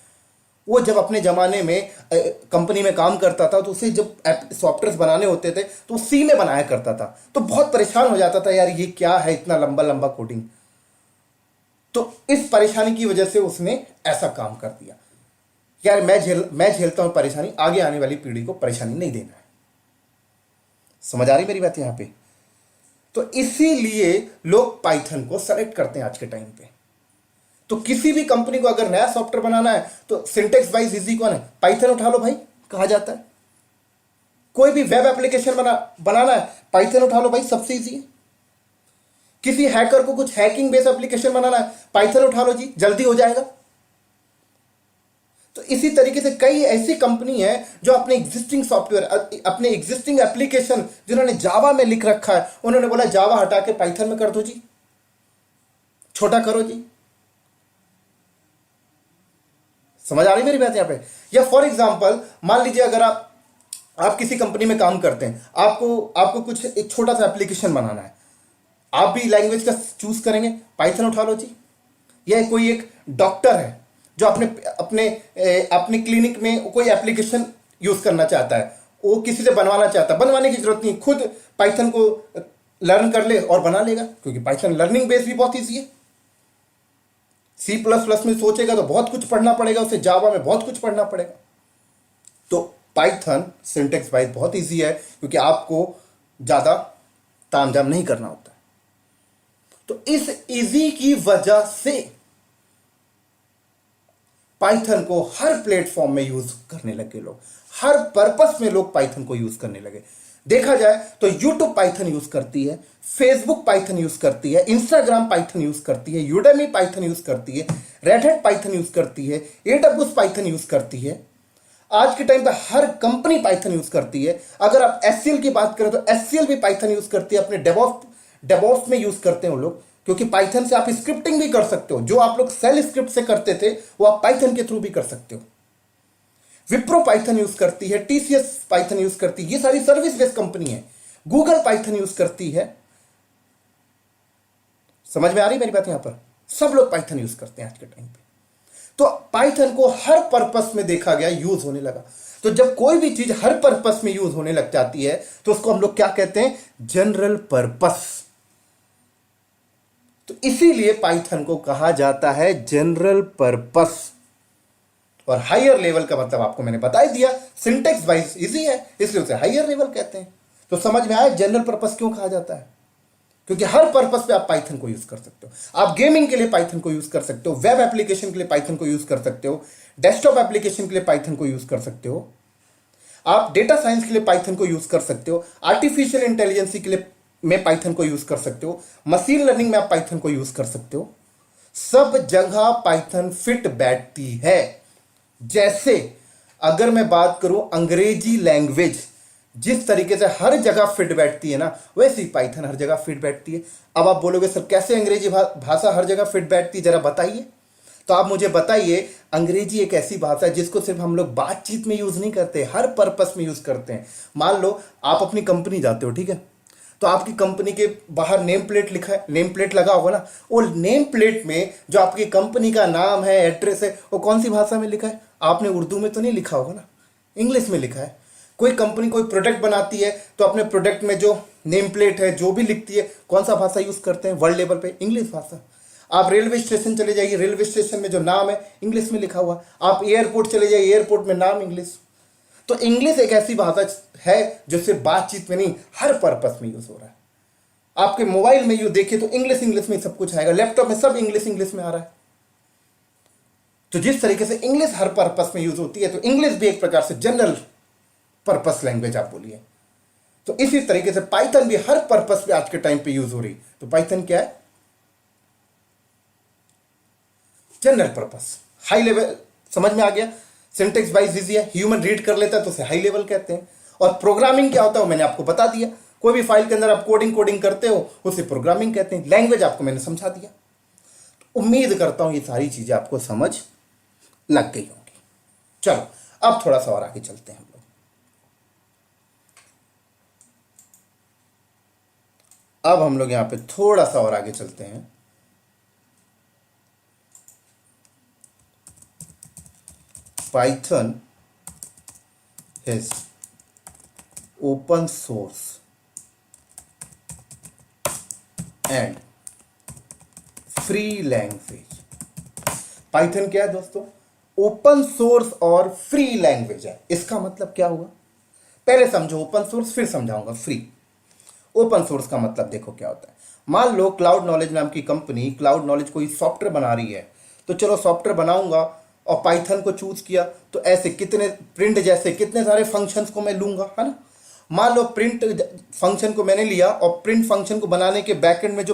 वो जब अपने ज़माने में कंपनी में काम करता था, तो उसे जब सॉफ्टवेयर बनाने होते थे तो सी में बनाया करता था। तो बहुत परेशान हो जाता था, यार ये क्या है इतना लंबा लंबा कोडिंग। तो इस परेशानी की वजह से उसने ऐसा काम कर दिया, यार मैं झेलता हूं परेशानी, आगे आने वाली पीढ़ी को परेशानी नहीं देना है। समझ आ रही मेरी बात यहां पे? तो इसीलिए लोग पाइथन को सेलेक्ट करते हैं आज के टाइम पे। तो किसी भी कंपनी को अगर नया सॉफ्टवेयर बनाना है, तो सिंटेक्स वाइज इजी कौन है? पाइथन उठा लो भाई, कहा जाता है। कोई भी वेब एप्लीकेशन बनाना है, पाइथन उठा लो भाई, सबसे इजी है। किसी हैकर को कुछ हैकिंग बेस्ड एप्लीकेशन बनाना है, पाइथन उठा लो जी, जल्दी हो जाएगा। तो इसी तरीके से कई ऐसी कंपनी है जो अपने एग्जिस्टिंग सॉफ्टवेयर, अपने एग्जिस्टिंग एप्लीकेशन जिन्होंने जावा में लिख रखा है, उन्होंने बोला जावा हटा के पाइथन में कर दो जी, छोटा करो जी। समझ आ रही मेरी बात यहां पे? या फॉर एग्जांपल मान लीजिए अगर आप किसी कंपनी में काम करते हैं, आपको कुछ एक छोटा सा एप्लीकेशन बनाना है, आप भी लैंग्वेज का चूज करेंगे, पाइथन उठा लो जी। या कोई एक डॉक्टर है जो अपने क्लिनिक में कोई एप्लीकेशन यूज करना चाहता है, वो किसी से बनवाना चाहता है, बनवाने की जरूरत नहीं, खुद पाइथन को लर्न कर ले और बना लेगा, क्योंकि पाइथन लर्निंग बेस भी बहुत ईजी है। C++ में सोचेगा तो बहुत कुछ पढ़ना पड़ेगा उसे, जावा में बहुत कुछ पढ़ना पड़ेगा। तो पाइथन सिंटेक्स वाइज बहुत इजी है, क्योंकि आपको ज़्यादा तामझाम नहीं करना होता। तो इस इजी की वजह से पाइथन को हर प्लेटफॉर्म में यूज करने लगे लोग, हर पर्पस में लोग पाइथन को यूज करने लगे। देखा जाए तो यूट्यूब पाइथन यूज करती है, फेसबुक पाइथन यूज करती है, इंस्टाग्राम पाइथन यूज करती है, यूडेमी पाइथन यूज करती है, रेड हैट पाइथन यूज करती है, एडब्ल्यूएस पाइथन यूज करती है। आज के टाइम पे हर कंपनी पाइथन यूज करती है। अगर आप एससीएल की बात करें तो एससीएल भी पाइथन यूज करती है, अपने डेवऑप्स में यूज करते हैं वो लोग, क्योंकि पाइथन से आप स्क्रिप्टिंग भी कर सकते हो। जो आप लोग सेल स्क्रिप्ट से करते थे वो आप पाइथन के थ्रू भी कर सकते हो। विप्रो पाइथन यूज करती है, टीसीएस पाइथन यूज करती है, ये सारी सर्विस बेस्ड कंपनी है। गूगल पाइथन यूज करती है। समझ में आ रही मेरी बात? यहां पर सब लोग पाइथन यूज करते हैं आज के टाइम पे। तो पाइथन को हर पर्पस में देखा गया यूज होने लगा। तो जब कोई भी चीज हर पर्पस में यूज होने लग जाती है तो उसको हम लोग क्या कहते हैं? General purpose. तो इसीलिए पाइथन को कहा जाता है जनरल पर्पस। और हायर लेवल का मतलब आपको मैंने बता ही दिया, सिंटेक्स वाइज इजी है इसलिए उसे हायर लेवल कहते हैं। तो समझ में आया जनरल पर्पस क्यों कहा जाता है? क्योंकि हर पर्पस पे आप पाइथन को यूज कर सकते हो। आप गेमिंग के लिए पाइथन को यूज कर सकते हो, वेब एप्लीकेशन के लिए पाइथन को यूज कर सकते हो, डेस्कटॉप एप्लीकेशन के लिए पाइथन को यूज कर सकते हो, आप डेटा साइंस के लिए पाइथन को यूज कर सकते हो, आर्टिफिशियल इंटेलिजेंस के लिए में पाइथन को यूज कर सकते हो, मशीन लर्निंग में आप पाइथन को यूज कर सकते हो। सब जगह पाइथन फिट बैठती है। जैसे अगर मैं बात करूं अंग्रेजी लैंग्वेज जिस तरीके से हर जगह फिट बैठती है ना, वैसे ही पाइथन हर जगह फिट बैठती है। अब आप बोलोगे सर कैसे अंग्रेजी भाषा हर जगह फिट बैठती है, जरा बताइए। तो आप मुझे बताइए, अंग्रेजी एक ऐसी भाषा है जिसको सिर्फ हम लोग बातचीत में यूज नहीं करते, हर पर्पस में यूज करते हैं। मान लो आप अपनी कंपनी जाते हो, ठीक है, तो आपकी कंपनी के बाहर नेम प्लेट लिखा है, नेम प्लेट लगा होगा ना, वो नेम प्लेट में जो आपकी कंपनी का नाम है, एड्रेस है, वो कौन सी भाषा में लिखा है? आपने उर्दू में तो नहीं लिखा होगा ना, इंग्लिश में लिखा है। कोई कंपनी कोई प्रोडक्ट बनाती है तो अपने प्रोडक्ट में जो नेम प्लेट है, जो भी लिखती है, कौन सा भाषा यूज करते हैं वर्ल्ड लेवल पे? इंग्लिश भाषा। आप रेलवे स्टेशन चले जाइए, रेलवे स्टेशन में जो नाम है इंग्लिश में लिखा हुआ। आप एयरपोर्ट चले जाइए, एयरपोर्ट में नाम इंग्लिश। तो इंग्लिश एक ऐसी भाषा है जो सिर्फ बातचीत में नहीं, हर पर्पस में यूज हो रहा है। आपके मोबाइल में यू देखिए तो इंग्लिश इंग्लिश में सब कुछ आएगा, लैपटॉप में सब इंग्लिश इंग्लिश में आ रहा है। तो जिस तरीके से इंग्लिश हर पर्पस में यूज होती है, तो इंग्लिश भी एक प्रकार से जनरल पर्पस लैंग्वेज आप बोलिए। तो इसी तरीके से पाइथन भी हर पर्पस पे आज के टाइम पे यूज हो रही। तो पाइथन क्या है? General purpose, high level. समझ में आ गया? सिंटेक्स वाइज इजी है, ह्यूमन रीड कर लेता है तो उसे हाई लेवल कहते हैं। और प्रोग्रामिंग क्या होता है मैंने आपको बता दिया। कोई भी फाइल के अंदर आप कोडिंग करते हो उसे प्रोग्रामिंग कहते हैं। लैंग्वेज आपको मैंने समझा दिया। तो उम्मीद करता हूं ये सारी चीजें आपको समझ लग गई होंगी। चलो अब थोड़ा सा और आगे चलते हैं हम लोग। अब हम लोग यहां पे थोड़ा सा और आगे चलते हैं। Python is open source and free language. Python क्या है दोस्तों? ओपन सोर्स और फ्री लैंग्वेज है। इसका मतलब क्या हुआ? पहले समझो ओपन सोर्स, फिर समझाऊंगा फ्री। ओपन सोर्स का मतलब देखो क्या होता है। मान लो क्लाउड नॉलेज नाम की कंपनी, क्लाउड नॉलेज कोई सॉफ्टवेयर बना रही है, तो चलो सॉफ्टवेयर बनाऊंगा और पाइथन को चूज किया, तो ऐसे कितने प्रिंट जैसे कितने सारे फंक्शंस को मैं लूंगा, है ना। मान लो प्रिंट फंक्शन को मैंने लिया और प्रिंट फंक्शन को बनाने के बैकएंड में जो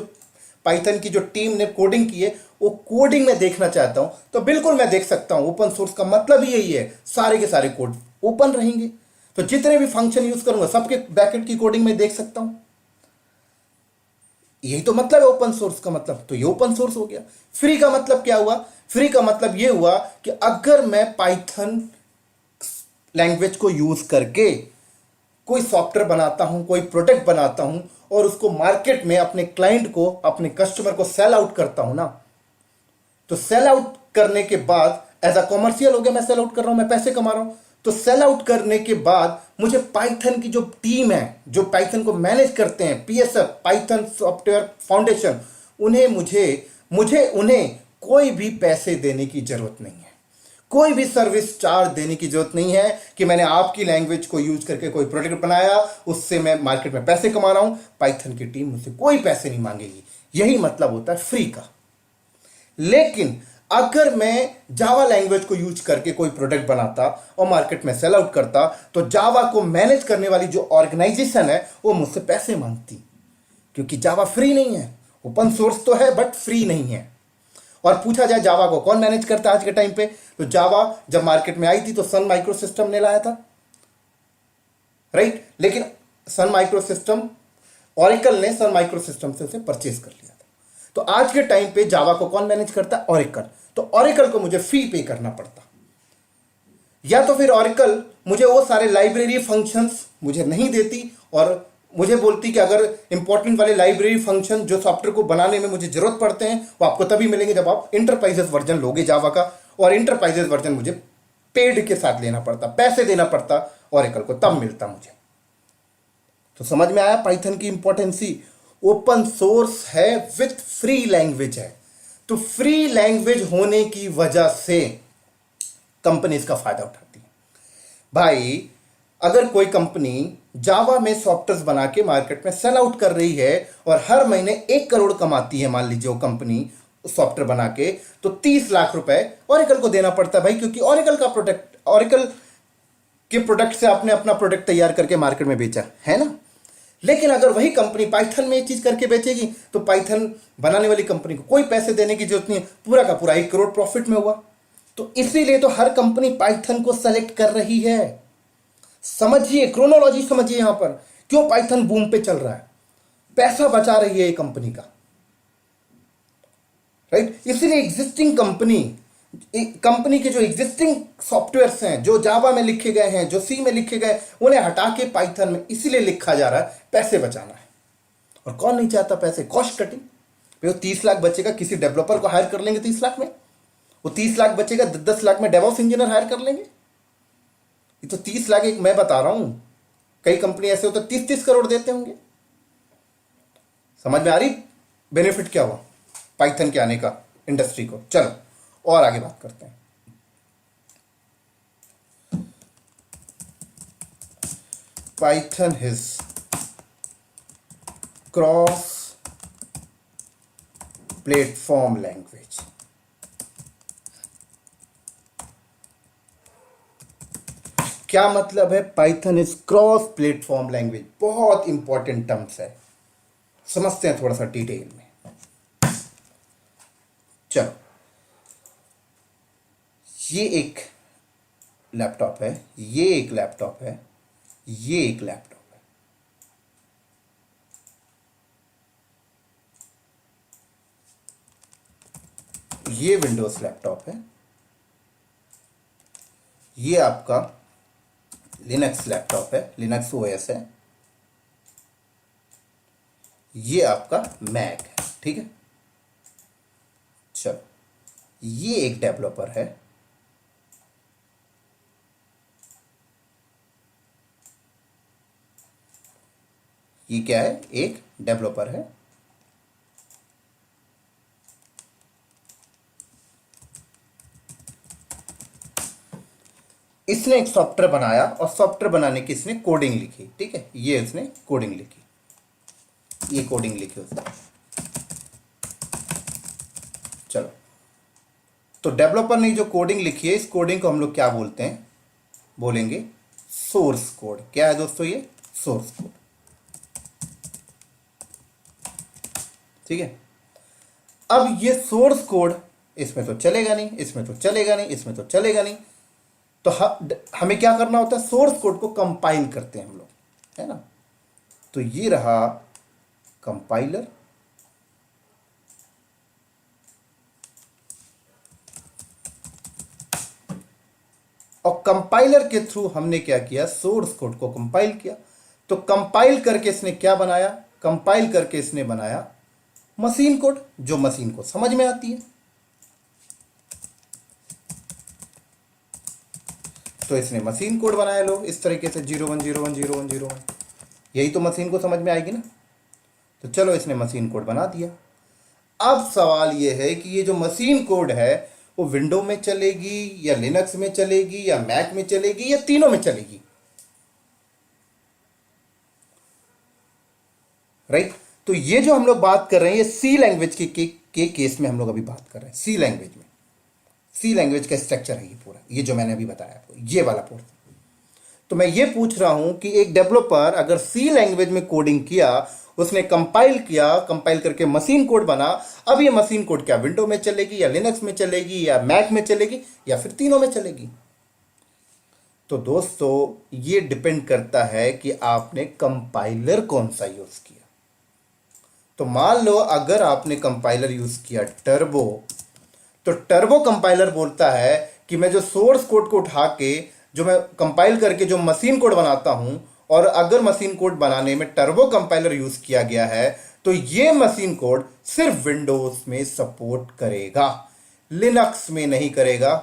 पाइथन की जो टीम ने कोडिंग की है, वो कोडिंग में देखना चाहता हूं तो बिल्कुल मैं देख सकता हूं। ओपन सोर्स का मतलब ही यही है, सारे के सारे कोड ओपन रहेंगे, तो जितने भी फंक्शन यूज करूंगा सबके बैकएंड की कोडिंग में देख सकता हूं। यही तो मतलब है ओपन सोर्स का मतलब। तो ये ओपन सोर्स हो गया। फ्री का मतलब क्या हुआ? फ्री का मतलब ये हुआ कि अगर मैं पाइथन लैंग्वेज को यूज करके कोई सॉफ्टवेयर बनाता हूं, कोई प्रोडक्ट बनाता हूं और उसको मार्केट में अपने क्लाइंट को, अपने कस्टमर को सेल आउट करता हूं ना, तो सेल आउट करने के बाद एज अ कॉमर्शियल हो गया, मैं सेल आउट कर रहा हूं, मैं पैसे कमा रहा हूं। तो सेल आउट करने के बाद मुझे पाइथन की जो टीम है, जो पाइथन को मैनेज करते हैं, पीएसएफ पाइथन सॉफ्टवेयर फाउंडेशन, उन्हें मुझे उन्हें कोई भी पैसे देने की जरूरत नहीं है। कोई भी सर्विस चार्ज देने की जरूरत नहीं है कि मैंने आपकी लैंग्वेज को यूज करके कोई प्रोडक्ट बनाया, उससे मैं मार्केट में पैसे कमा रहा हूं। पाइथन की टीम मुझसे कोई पैसे नहीं मांगेगी। यही मतलब होता है फ्री का। लेकिन अगर मैं जावा लैंग्वेज को यूज करके कोई प्रोडक्ट बनाता और मार्केट में सेल आउट करता, तो जावा को मैनेज करने वाली जो ऑर्गेनाइजेशन है वो मुझसे पैसे मांगती, क्योंकि जावा फ्री नहीं है। ओपन सोर्स तो है बट फ्री नहीं है। और पूछा जाए जावा को कौन मैनेज करता है आज के टाइम पे, तो जावा जब मार्केट में आई थी तो सन माइक्रो सिस्टम ने लाया था, राइट। लेकिन सन माइक्रो सिस्टम, ऑरेकल ने सन माइक्रो सिस्टम से उसे परचेज कर लिया था। तो आज के टाइम पे जावा को कौन मैनेज करता है, ऑरेकल। तो ऑरेकल को मुझे फी पे करना पड़ता, या तो फिर ऑरेकल मुझे वो सारे लाइब्रेरी फंक्शंस मुझे नहीं देती और मुझे बोलती कि अगर इंपॉर्टेंट वाले लाइब्रेरी फंक्शन जो सॉफ्टवेयर को बनाने में मुझे जरूरत पड़ते हैं वो आपको तभी मिलेंगे जब आप इंटरप्राइजेस वर्जन लोगे जावा का, और इंटरप्राइजेस वर्जन मुझे पेड के साथ लेना पड़ता, पैसे देना पड़ता ऑरेकल को, तब मिलता मुझे। तो समझ में आया पाइथन की इंपॉर्टेंसी। ओपन सोर्स है विथ फ्री लैंग्वेज है, तो फ्री लैंग्वेज होने की वजह से कंपनी इसका फायदा उठाती है। भाई अगर कोई कंपनी जावा में सॉफ्टवेयर बना के मार्केट में सेल आउट कर रही है और हर महीने 1 करोड़ कमाती है, मान लीजिए वो कंपनी सॉफ्टवेयर बना के, तो 30 लाख रुपए ऑरेकल को देना पड़ता है भाई, क्योंकि ऑरेकल का प्रोडक्ट, ऑरेकल के प्रोडक्ट से आपने अपना प्रोडक्ट तैयार करके मार्केट में बेचा है ना। लेकिन अगर वही कंपनी पाइथन में ये चीज करके बेचेगी तो पाइथन बनाने वाली कंपनी को कोई पैसे देने की जरूरत नहीं है, पूरा का पूरा 1 करोड़ प्रॉफिट में हुआ। तो इसीलिए तो हर कंपनी पाइथन को सेलेक्ट कर रही है। समझिए, क्रोनोलॉजी समझिए यहां पर क्यों पाइथन बूम पे चल रहा है। पैसा बचा रही है ये कंपनी का, राइट। इसलिए एग्जिस्टिंग कंपनी के जो एग्जिस्टिंग सॉफ्टवेयर्स हैं, जो जावा में लिखे गए हैं, जो सी में लिखे गए, उन्हें हटा के पाइथन में इसलिए लिखा जा रहा है, पैसे बचाना है। और कौन नहीं चाहता पैसे, कॉस्ट कटिंग। वो 30 लाख बचेगा, किसी डेवलपर को हायर कर लेंगे 30 लाख में, वो 30 लाख बचेगा, 10 लाख में डेवॉप्स इंजीनियर हायर कर लेंगे। ये तो 30 लाख, एक मैं बता रहा हूं, कई कंपनी ऐसे हो तो 30-30 करोड़ देते होंगे। समझ में आ रही बेनिफिट क्या हुआ पाइथन के आने का इंडस्ट्री को। चलो और आगे बात करते हैं। Python is cross platform language. क्या मतलब है Python is cross platform language? बहुत इंपॉर्टेंट टर्म्स है, समझते हैं थोड़ा सा डिटेल में। चलो, ये एक लैपटॉप है, ये एक लैपटॉप है, ये एक लैपटॉप है। ये विंडोज लैपटॉप है, ये आपका लिनक्स लैपटॉप है, लिनक्स ओएस है, ये आपका मैक है, ठीक है। चलो, ये एक डेवलपर है, ये क्या है, एक डेवलपर है। इसने एक सॉफ्टवेयर बनाया और सॉफ्टवेयर बनाने की इसने कोडिंग लिखी, ठीक है। ये इसने कोडिंग लिखी, ये कोडिंग लिखी उसने। चलो, तो डेवलपर ने जो कोडिंग लिखी है, इस कोडिंग को हम लोग क्या बोलते हैं, बोलेंगे सोर्स कोड। क्या है दोस्तों, ये सोर्स कोड, ठीक है। अब ये सोर्स कोड इसमें तो चलेगा नहीं, इसमें तो चलेगा नहीं, इसमें तो चलेगा नहीं, तो हमें क्या करना होता है, सोर्स कोड को कंपाइल करते हैं हम लोग, है ना। तो ये रहा कंपाइलर, और कंपाइलर के थ्रू हमने क्या किया, सोर्स कोड को कंपाइल किया। तो कंपाइल करके इसने क्या बनाया, कंपाइल करके इसने बनाया मशीन कोड, जो मशीन को समझ में आती है। तो इसने मशीन कोड बनाया, लो इस तरीके से 01010101, यही तो मशीन को समझ में आएगी ना। तो चलो, इसने मशीन कोड बना दिया। अब सवाल यह है कि ये जो मशीन कोड है वो विंडो में चलेगी या लिनक्स में चलेगी या मैक में चलेगी या तीनों में चलेगी, राइट। तो ये जो हम लोग बात कर रहे हैं ये सी लैंग्वेज के केस में हम लोग अभी बात कर रहे हैं। सी लैंग्वेज में, सी लैंग्वेज का स्ट्रक्चर है ये पूरा, ये जो मैंने अभी बताया आपको, ये वाला पोर्शन। तो मैं ये पूछ रहा हूं कि एक डेवलपर अगर सी लैंग्वेज में कोडिंग किया, उसने कंपाइल किया, कंपाइल करके मशीन कोड बना, अब ये मशीन कोड क्या विंडो में चलेगी या लिनक्स में चलेगी या मैक में चलेगी या फिर तीनों में चलेगी? तो दोस्तों ये डिपेंड करता है कि आपने कंपाइलर कौन सा यूज किया। तो मान लो अगर आपने कंपाइलर यूज किया टर्बो, तो टर्बो कंपाइलर बोलता है कि मैं जो सोर्स कोड को उठा के जो मैं कंपाइल करके जो मशीन कोड बनाता हूं, और अगर मशीन कोड बनाने में टर्बो कंपाइलर यूज किया गया है तो ये मशीन कोड सिर्फ विंडोज में सपोर्ट करेगा, लिनक्स में नहीं करेगा,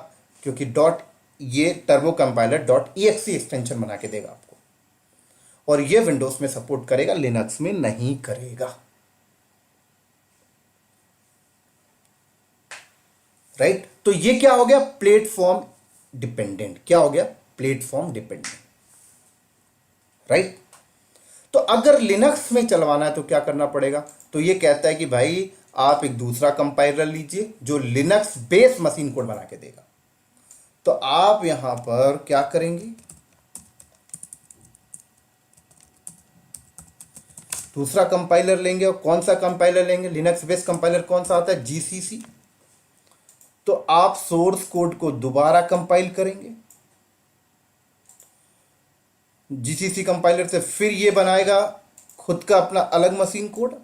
क्योंकि ये टर्बो कंपाइलर .exe एक्सटेंशन बना के देगा आपको, और ये विंडोज में सपोर्ट करेगा, लिनक्स में नहीं करेगा, राइट। तो ये क्या हो गया? Platform dependent. क्या हो गया? Platform dependent, right. तो अगर लिनक्स में चलवाना है तो क्या करना पड़ेगा? तो ये कहता है कि भाई आप एक दूसरा कंपाइलर लीजिए जो लिनक्स बेस मशीन कोड बना के देगा। तो आप यहां पर क्या करेंगे? दूसरा कंपाइलर लेंगे, और कौन सा कंपाइलर लेंगे? लिनक्स बेस कंपाइलर कौन सा आता है? जीसीसी। तो आप सोर्स कोड को दोबारा कंपाइल करेंगे, जीसीसी कंपाइलर से, फिर ये बनाएगा खुद का अपना अलग मशीन कोड।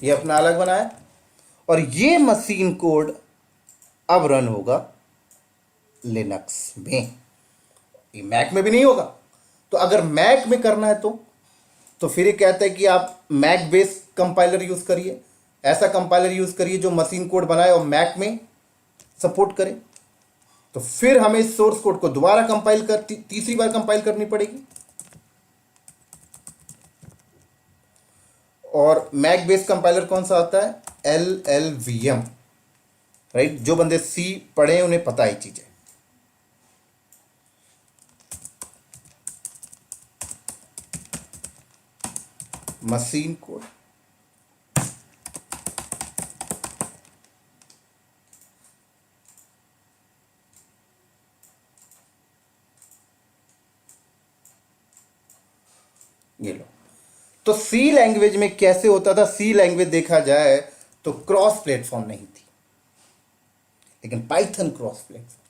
ये अपना अलग बनाया, और ये मशीन कोड अब रन होगा लिनक्स में, ये मैक में भी नहीं होगा। तो अगर मैक में करना है तो फिर ये कहता है कि आप मैक बेस कंपाइलर यूज करिए, ऐसा कंपाइलर यूज करिए जो मशीन कोड बनाए और मैक में सपोर्ट करे। तो फिर हमें इस सोर्स कोड को दोबारा कंपाइल कर तीसरी बार कंपाइल करनी पड़ेगी, और मैक बेस कंपाइलर कौन सा आता है? LLVM, right. जो बंदे सी पढ़े उन्हें पता ही चीज है। मशीन कोड, ये लो। तो सी लैंग्वेज में कैसे होता था? सी लैंग्वेज देखा जाए तो क्रॉस प्लेटफॉर्म नहीं थी, लेकिन पाइथन क्रॉस प्लेटफॉर्म।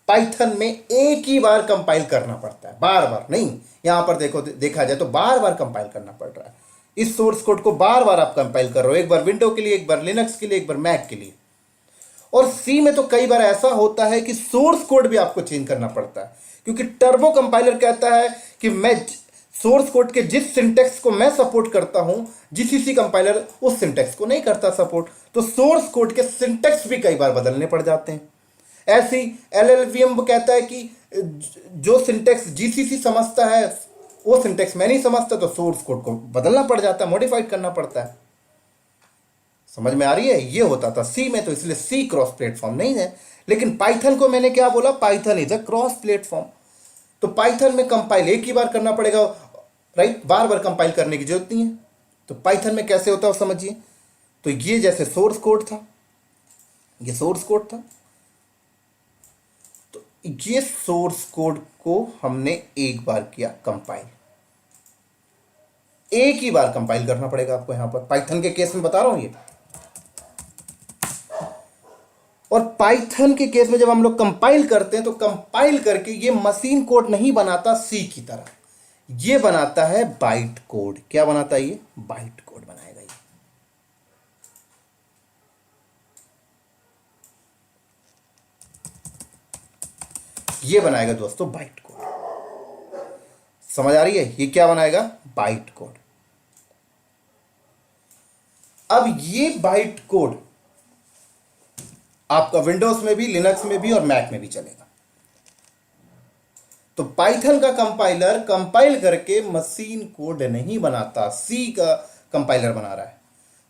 पाइथन में एक ही बार कंपाइल करना पड़ता है, बार बार नहीं। यहां पर देखा जाए तो बार बार कंपाइल करना पड़ रहा है। इस सोर्स कोड को बार बार आप कंपाइल कर रहे हो, एक बार विंडो के लिए, एक बार लिनक्स के लिए, एक बार मैक के लिए। और सी में तो कई बार ऐसा होता है कि सोर्स कोड भी आपको चेंज करना पड़ता है, क्योंकि टर्बो कंपाइलर कहता है कि मैं सोर्स कोड के जिस सिंटेक्स को मैं सपोर्ट करता हूं, जीसीसी कंपाइलर उस सिंटेक्स को नहीं करता सपोर्ट। तो सोर्स कोड के सिंटेक्स भी कई बार बदलने पड़ जाते हैं। ऐसी LLVM कहता है कि जो सिंटेक्स जीसीसी समझता है वो सिंटेक्स मैं नहीं समझता, तो सोर्स कोड को बदलना पड़ जाता है, मॉडिफाइड करना पड़ता है। समझ में आ रही है? ये होता था सी में, तो इसलिए सी क्रॉस प्लेटफॉर्म नहीं है। लेकिन पाइथन को मैंने क्या बोला? Python is a cross platform. तो पाइथन में कंपाइल एक ही बार करना पड़ेगा, राइट, बार बार कंपाइल करने की जरूरत नहीं है। तो पाइथन में कैसे होता है समझिए। तो ये जैसे सोर्स कोड था, ये सोर्स कोड था, तो ये सोर्स कोड को हमने एक बार किया कंपाइल, एक ही बार कंपाइल करना पड़ेगा आपको। यहां पर पाइथन के केस में बता रहा हूं ये। और पाइथन के केस में जब हम लोग कंपाइल करते हैं तो कंपाइल करके ये मशीन कोड नहीं बनाता सी की तरह, ये बनाता है बाइट कोड। क्या बनाता है ये? बाइट कोड बनाएगा ये बनाएगा दोस्तों बाइट कोड। समझ आ रही है? ये क्या बनाएगा? Byte code. अब ये बाइट कोड आपका विंडोज में भी, लिनक्स में भी और मैक में भी चलेगा। तो पाइथन का कंपाइलर कंपाइल करके मशीन कोड नहीं बनाता, सी का कंपाइलर बना रहा है।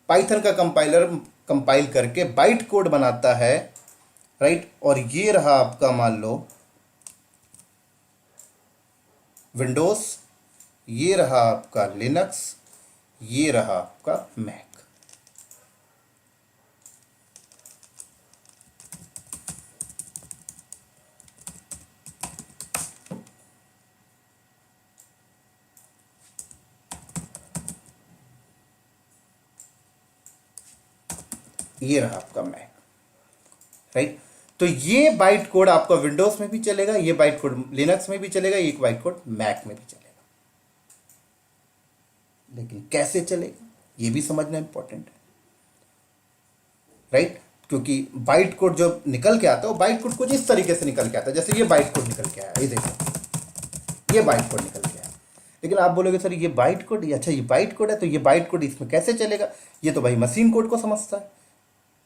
पाइथन का कंपाइलर कंपाइल करके बाइट कोड बनाता है, राइट। और ये रहा आपका मान लो विंडोज, ये रहा आपका लिनक्स, ये रहा आपका मैक। ये रहा आपका मैक, राइट। तो ये बाइट कोड आपका विंडोज में भी चलेगा, ये बाइट कोड लिनक्स में भी चलेगा, ये बाइट कोड मैक में भी चलेगा। लेकिन कैसे चलेगा ये भी समझना इंपॉर्टेंट है, राइट। क्योंकि बाइट कोड जो निकल के आता है वो बाइट कोड कुछ इस तरीके से निकल के आता है, जैसे ये बाइट कोड निकल के आया, ये देखो ये बाइट कोड निकल के आया। लेकिन आप बोलोगे सर ये बाइट कोड, अच्छा ये बाइट कोड है तो ये बाइट कोड इसमें कैसे चलेगा, ये तो भाई मशीन कोड को समझता है।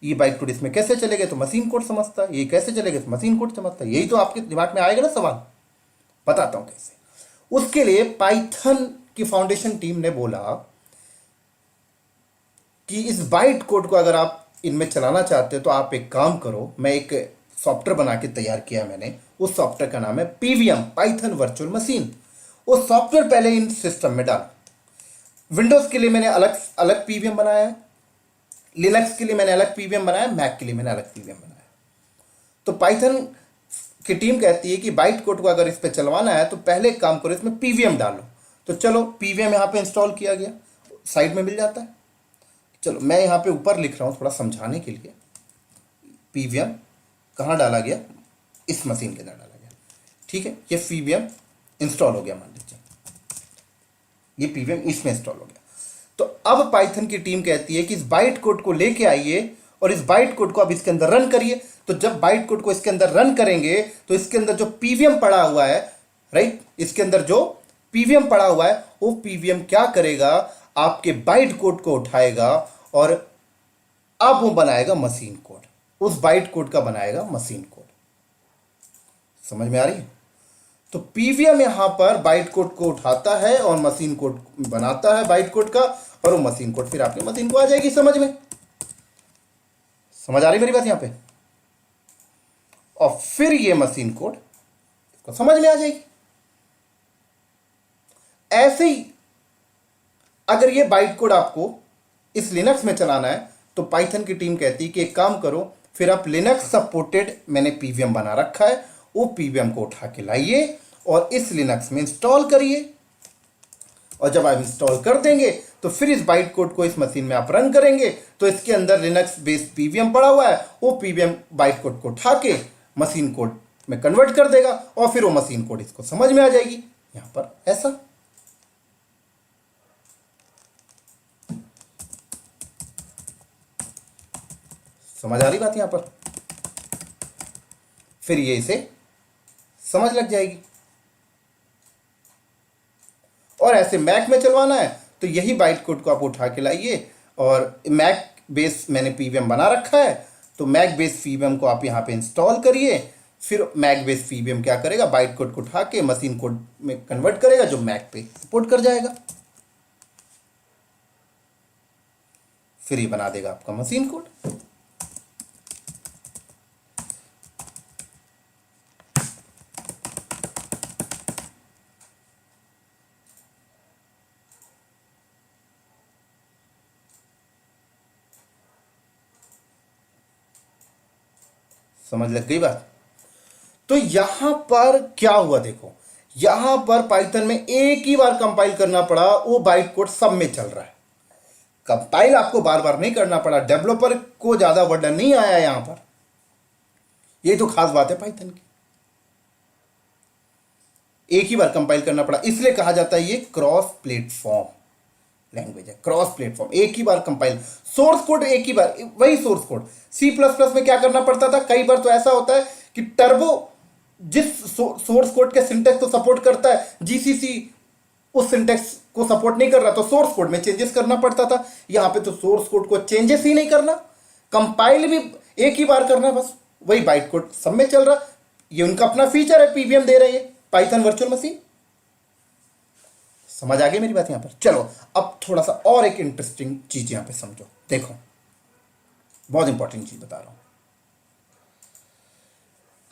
ये बाइट कोड इसमें कैसे चलेगा तो मशीन कोड समझता है, ये कैसे चलेगा तो मशीन कोड समझता है। यही तो आपके दिमाग में आएगा ना सवाल, बताता हूं कैसे। उसके लिए पाइथन की फाउंडेशन टीम ने बोला कि इस बाइट कोड को अगर आप इनमें चलाना चाहते हो तो आप एक काम करो, मैं एक सॉफ्टवेयर बना के तैयार किया मैंने, उस सॉफ्टवेयर का नाम है पीवीएम, पाइथन वर्चुअल मशीन। वो सॉफ्टवेयर पहले इन सिस्टम में डालो। विंडोज के लिए मैंने अलग अलग पीवीएम बनाया है, लिनक्स के लिए मैंने अलग पीवीएम बनाया, मैक के लिए मैंने अलग पीवीएम बनाया। तो पाइथन की टीम कहती है कि बाइट कोड को अगर इस पर चलवाना है तो पहले एक काम करो, इसमें पीवीएम डालो। तो चलो पीवीएम यहाँ पे इंस्टॉल किया गया, साइड में मिल जाता है। चलो मैं यहाँ पे ऊपर लिख रहा हूँ थोड़ा समझाने के लिए। पीवीएम कहाँ डाला गया, इस मशीन के अंदर डाला गया, ठीक है। ये पीवीएम इंस्टॉल हो गया, मान लीजिए ये पीवीएम इसमें इंस्टॉल हो गया। तो अब पाइथन की टीम कहती है कि इस बाइट कोड को लेके आइए और इस बाइट कोड को अब इसके अंदर रन करिए। तो जब बाइट कोड को इसके अंदर रन करेंगे तो इसके अंदर जो पीवीएम पड़ा हुआ है, राइट, इसके अंदर जो पीवीएम पड़ा हुआ है वो पीवीएम क्या करेगा, आपके बाइट कोड को उठाएगा और अब वो बनाएगा मशीन कोड, उस बाइट कोड का बनाएगा मशीन कोड। समझ में आ रही है? तो पीवीएम यहां पर बाइट कोड को उठाता है और मशीन कोड बनाता है बाइट कोड का, और वो मशीन कोड फिर आपकी मशीन को आ जाएगी। समझ में समझ आ रही मेरी बात यहां पे? और फिर ये मशीन कोड इसको समझ में आ जाएगी। ऐसे ही अगर ये बाइट कोड आपको इस लिनक्स में चलाना है तो पाइथन की टीम कहती है कि एक काम करो, फिर आप लिनक्स सपोर्टेड मैंने पीवीएम बना रखा है, वो पीवीएम को उठा के लाइए और इस लिनक्स में इंस्टॉल करिए। और जब आप इंस्टॉल कर देंगे तो फिर इस बाइट कोड को इस मशीन में आप रन करेंगे तो इसके अंदर लिनक्स बेस्ड पीवीएम पड़ा हुआ है, वो पीवीएम बाइट कोड को उठा के मशीन कोड में कन्वर्ट कर देगा और फिर वो मशीन कोड इसको समझ में आ जाएगी। यहां पर ऐसा समझ आ रही बात यहां पर? फिर ये इसे समझ लग जाएगी। और ऐसे मैक में चलवाना है तो यही बाइट कोड को आप उठा के लाइए और मैक बेस मैंने पीवीएम बना रखा है, तो मैक बेस पीवीएम को आप यहां पे इंस्टॉल करिए। फिर मैक बेस पीवीएम क्या करेगा, बाइट कोड को उठा के मशीन कोड में कन्वर्ट करेगा जो मैक पे सपोर्ट कर जाएगा। फिर ये बना देगा आपका मशीन कोड। समझ लग गई बात? तो यहां पर क्या हुआ देखो, यहां पर पाइथन में एक ही बार कंपाइल करना पड़ा, वो बाइट कोड सब में चल रहा है। कंपाइल आपको बार बार नहीं करना पड़ा, डेवलपर को ज्यादा बर्डन नहीं आया यहां पर। ये तो खास बात है पाइथन की, एक ही बार कंपाइल करना पड़ा, इसलिए कहा जाता है ये क्रॉस प्लेटफॉर्म लैंग्वेज है। क्रॉस प्लेटफॉर्म, एक ही बार कंपाइल, सोर्स कोड एक ही बार, वही source code. C plus plus में क्या करना पड़ता था, कई बार तो ऐसा होता है कि टर्बो जिस सोर्स कोड के सिंटेक्स को सपोर्ट करता है, जीसीसी उस सिंटेक्स को सपोर्ट नहीं कर रहा, तो सोर्स कोड में चेंजेस करना पड़ता था। यहां पे तो सोर्स कोड को चेंजेस ही नहीं करना, कंपाइल भी एक ही बार करना, बस वही बाइट कोड सब में चल रहा। ये उनका अपना फीचर है, पीवीएम दे रहे हैं, पाइथन वर्चुअल मशीन। समझ आ गई मेरी बात यहां पर? चलो अब थोड़ा सा और एक इंटरेस्टिंग चीज यहां पे समझो, देखो बहुत इंपॉर्टेंट चीज बता रहा हूं।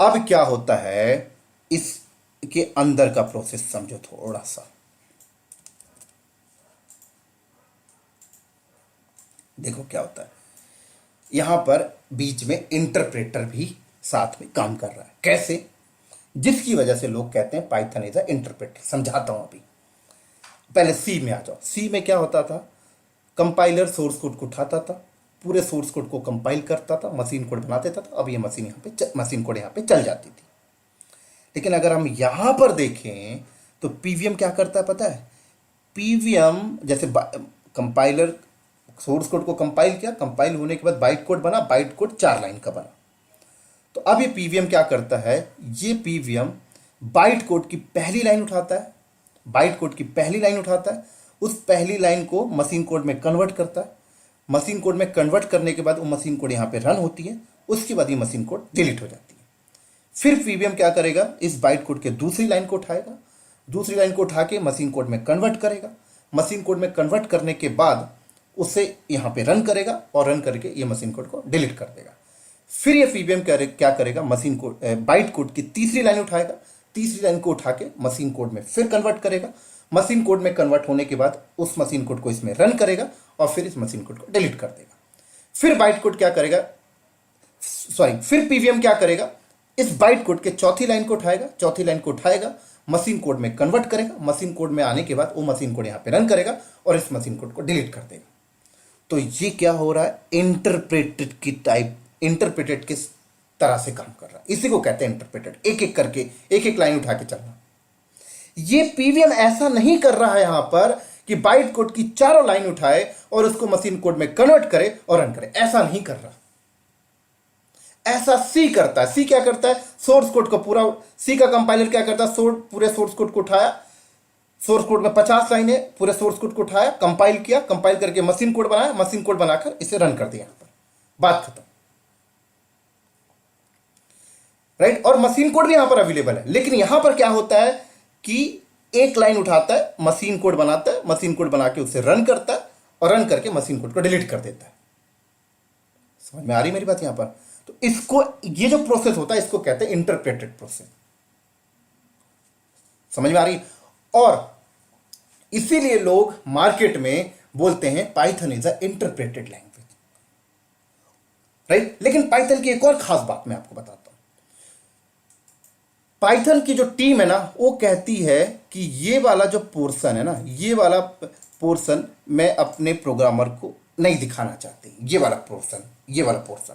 अब क्या होता है इसके अंदर का प्रोसेस समझो थोड़ा सा। देखो क्या होता है, यहां पर बीच में इंटरप्रेटर भी साथ में काम कर रहा है। कैसे? जिसकी वजह से लोग कहते हैं पाइथन इज अ इंटरप्रेटर। समझाता हूं अभी। पहले सी में आ जाओ। सी में क्या होता था, कंपाइलर सोर्स कोड को उठाता था, पूरे सोर्स कोड को कंपाइल करता था, मशीन कोड बना देता था। अब ये मशीन मशीन कोड यहां पे चल जाती थी। लेकिन अगर हम यहां पर देखें तो पीवीएम क्या करता है पता है? पीवीएम जैसे कंपाइलर सोर्स कोड को कंपाइल किया, कंपाइल होने के बाद बाइट कोड बना, बाइट कोड 4 लाइन का बना। तो अब ये पीवीएम क्या करता है, ये पीवीएम बाइट कोड की पहली लाइन उठाता है, बाइट कोड की पहली लाइन उठाता है, उस पहली लाइन को मशीन कोड में कन्वर्ट करता है। मशीन कोड में कन्वर्ट करने के बाद वो मशीन कोड यहां पे रन होती है, उसके बाद ये मशीन कोड डिलीट हो जाती है। फिर पीवीएम क्या करेगा, इस बाइट कोड के दूसरी लाइन को उठाएगा, दूसरी लाइन को उठा के मशीन कोड में कन्वर्ट करेगा, मशीन कोड में कन्वर्ट करने के बाद उसे यहां पे रन करेगा और रन करके ये मशीन कोड को डिलीट कर देगा। फिर ये पीवीएम क्या करेगा, मशीन कोड बाइट कोड की तीसरी लाइन उठाएगा, तीसरी लाइन को उठा के मशीन कोड में फिर कन्वर्ट करेगा, मशीन कोड में कन्वर्ट होने के बाद उस मशीन कोड को इसमें रन करेगा और फिर इस मशीन कोड को डिलीट कर देगा। फिर बाइट कोड क्या करेगा, फिर पीवीएम क्या करेगा, इस बाइट कोड के चौथी लाइन को उठाएगा, चौथी लाइन को उठाएगा, मशीन कोड में कन्वर्ट करेगा, मशीन कोड में आने के बाद वो मशीन कोड यहां पे रन करेगा और इस मशीन कोड को डिलीट कर देगा। तो ये क्या हो रहा है, इंटरप्रेटेड की टाइप, इंटरप्रेटेड किस तरह से काम कर रहा है, इसी को कहते हैं इंटरप्रेटेड। एक एक करके एक एक लाइन उठा के चलना। ये पीवीएम ऐसा नहीं कर रहा है यहां पर कि बाइट कोड की चारों लाइन उठाए और उसको मशीन कोड में कन्वर्ट करे और रन करे, ऐसा नहीं कर रहा। ऐसा सी करता है। सी क्या करता है, सोर्स कोड को पूरा, सी का कंपाइलर क्या करता है, पूरे सोर्स कोड को उठाया, सोर्स कोड में 50 लाइन है, पूरे सोर्स कोड को उठाया, कंपाइल किया, कंपाइल करके मशीन कोड बनाया, मशीन कोड बनाकर इसे रन कर दिया, यहां पर बात खत्म। राइट? और मशीन कोड भी यहां पर अवेलेबल है। लेकिन यहां पर क्या होता है कि एक लाइन उठाता है, मशीन कोड बनाता है, मशीन कोड बना के उसे रन करता है और रन करके मशीन कोड को डिलीट कर देता है। समझ में आ रही मेरी बात यहां पर? तो इसको, ये जो प्रोसेस होता है इसको कहते हैं इंटरप्रेटेड प्रोसेस। समझ में आ रही? और इसीलिए लोग मार्केट में बोलते हैं Python is a interpreted language. Right? लेकिन पाइथन की एक और खास बात मैं आपको बताता हूं। पाइथन की जो टीम है ना, वो कहती है कि ये वाला जो पोर्शन है ना, ये वाला पोर्शन मैं अपने प्रोग्रामर को नहीं दिखाना चाहती। ये वाला पोर्शन, ये वाला पोर्शन,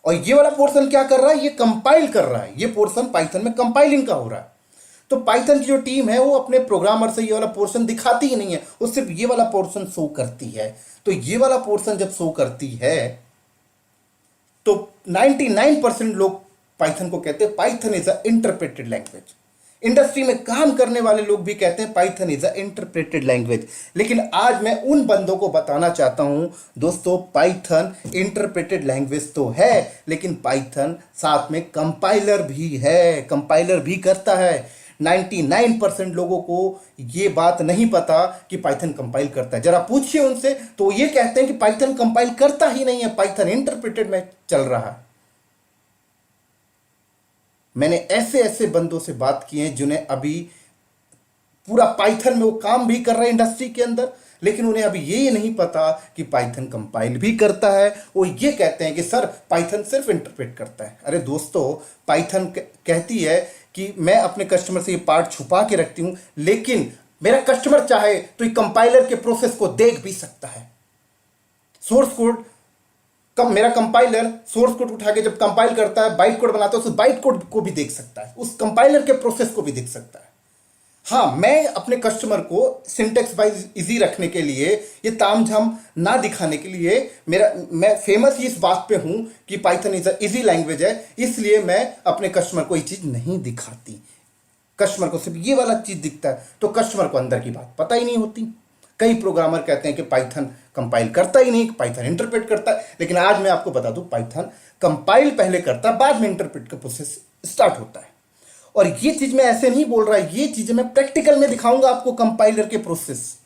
और ये वाला पोर्शन क्या कर रहा है, ये कंपाइल कर रहा है। ये पोर्शन पाइथन में कंपाइलिंग का हो रहा है। तो पाइथन की जो टीम है वो अपने प्रोग्रामर से ये वाला पोर्शन दिखाती ही नहीं है, वो सिर्फ ये वाला पोर्शन शो करती है। तो ये वाला पोर्शन जब शो करती है तो 99% लोग पाइथन को कहते हैं Python is a interpreted language. Industry में काम करने वाले लोग भी कहते हैं Python is a interpreted language. लेकिन आज मैं उन बंदों को बताना चाहता हूं दोस्तों, पाइथन इंटरप्रेटेड लैंग्वेज तो है, लेकिन पाइथन साथ में कंपाइलर भी है, कंपाइलर भी करता है। 99% लोगों को ये बात नहीं पता कि पाइथन कंपाइल करता है। जरा पूछिए उनसे तो ये कहते हैं कि पाइथन कंपाइल करता ही नहीं है, पाइथन इंटरप्रेटेड में चल रहा है। मैंने ऐसे ऐसे बंदों से बात की है जिन्हें अभी पूरा पाइथन में वो काम भी कर रहे हैं इंडस्ट्री के अंदर, लेकिन उन्हें अभी ये नहीं पता कि पाइथन कंपाइल भी करता है। वो ये कहते हैं कि सर पाइथन सिर्फ इंटरप्रेट करता है। अरे दोस्तों, पाइथन कहती है कि मैं अपने कस्टमर से ये पार्ट छुपा के रखती हूं, लेकिन मेरा कस्टमर चाहे तो ये कंपाइलर के प्रोसेस को देख भी सकता है। सोर्स कोड मेरा कंपाइलर सोर्स कोड उठा के जब कंपाइल करता है, बाइट कोड बनाता है, उस बाइट कोड को भी देख सकता है, उस कंपाइलर के प्रोसेस को भी देख सकता है। हाँ, मैं अपने कस्टमर को सिंटेक्स वाइज इजी रखने के लिए, ये तामझाम ना दिखाने के लिए, मैं फेमस ही इस बात पे हूं कि पाइथन इज इजी लैंग्वेज है, इसलिए मैं अपने कस्टमर को ये चीज नहीं दिखाती। कस्टमर को सिर्फ ये वाला चीज दिखता है, तो कस्टमर को अंदर की बात पता ही नहीं होती। कई प्रोग्रामर कहते हैं कि पाइथन कंपाइल करता ही नहीं, पाइथन इंटरप्रेट करता है। लेकिन आज मैं आपको बता दूं, पाइथन कंपाइल पहले करता है, बाद में इंटरप्रेट का प्रोसेस स्टार्ट होता है। और ये चीज मैं ऐसे नहीं बोल रहा, ये चीज मैं प्रैक्टिकल में दिखाऊंगा आपको, कंपाइलर के प्रोसेस,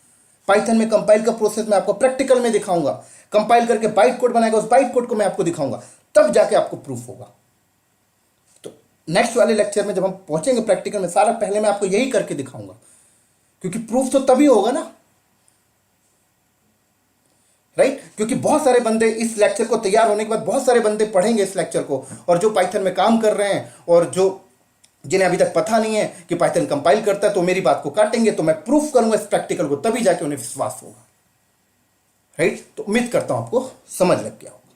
पाइथन में कंपाइल का प्रोसेस मैं आपको प्रैक्टिकल में दिखाऊंगा, कंपाइल करके बाइट कोड बनाएगा, उस बाइट कोड को मैं आपको दिखाऊंगा, तब जाके आपको प्रूफ होगा। तो नेक्स्ट वाले लेक्चर में जब हम पहुंचेंगे प्रैक्टिकल में, सारा पहले मैं आपको यही करके दिखाऊंगा, क्योंकि प्रूफ तो तभी होगा ना, राइट? क्योंकि बहुत सारे बंदे इस लेक्चर को तैयार होने के बाद बहुत सारे बंदे पढ़ेंगे इस लेक्चर को, और जो पाइथन में काम कर रहे हैं और जो जिन्हें अभी तक पता नहीं है कि पाइथन कंपाइल करता है, तो मेरी बात को काटेंगे, तो मैं प्रूफ करूंगा इस प्रैक्टिकल को, तभी जाके उन्हें विश्वास होगा, राइट? तो उम्मीद करता हूं आपको समझ लग गया होगा,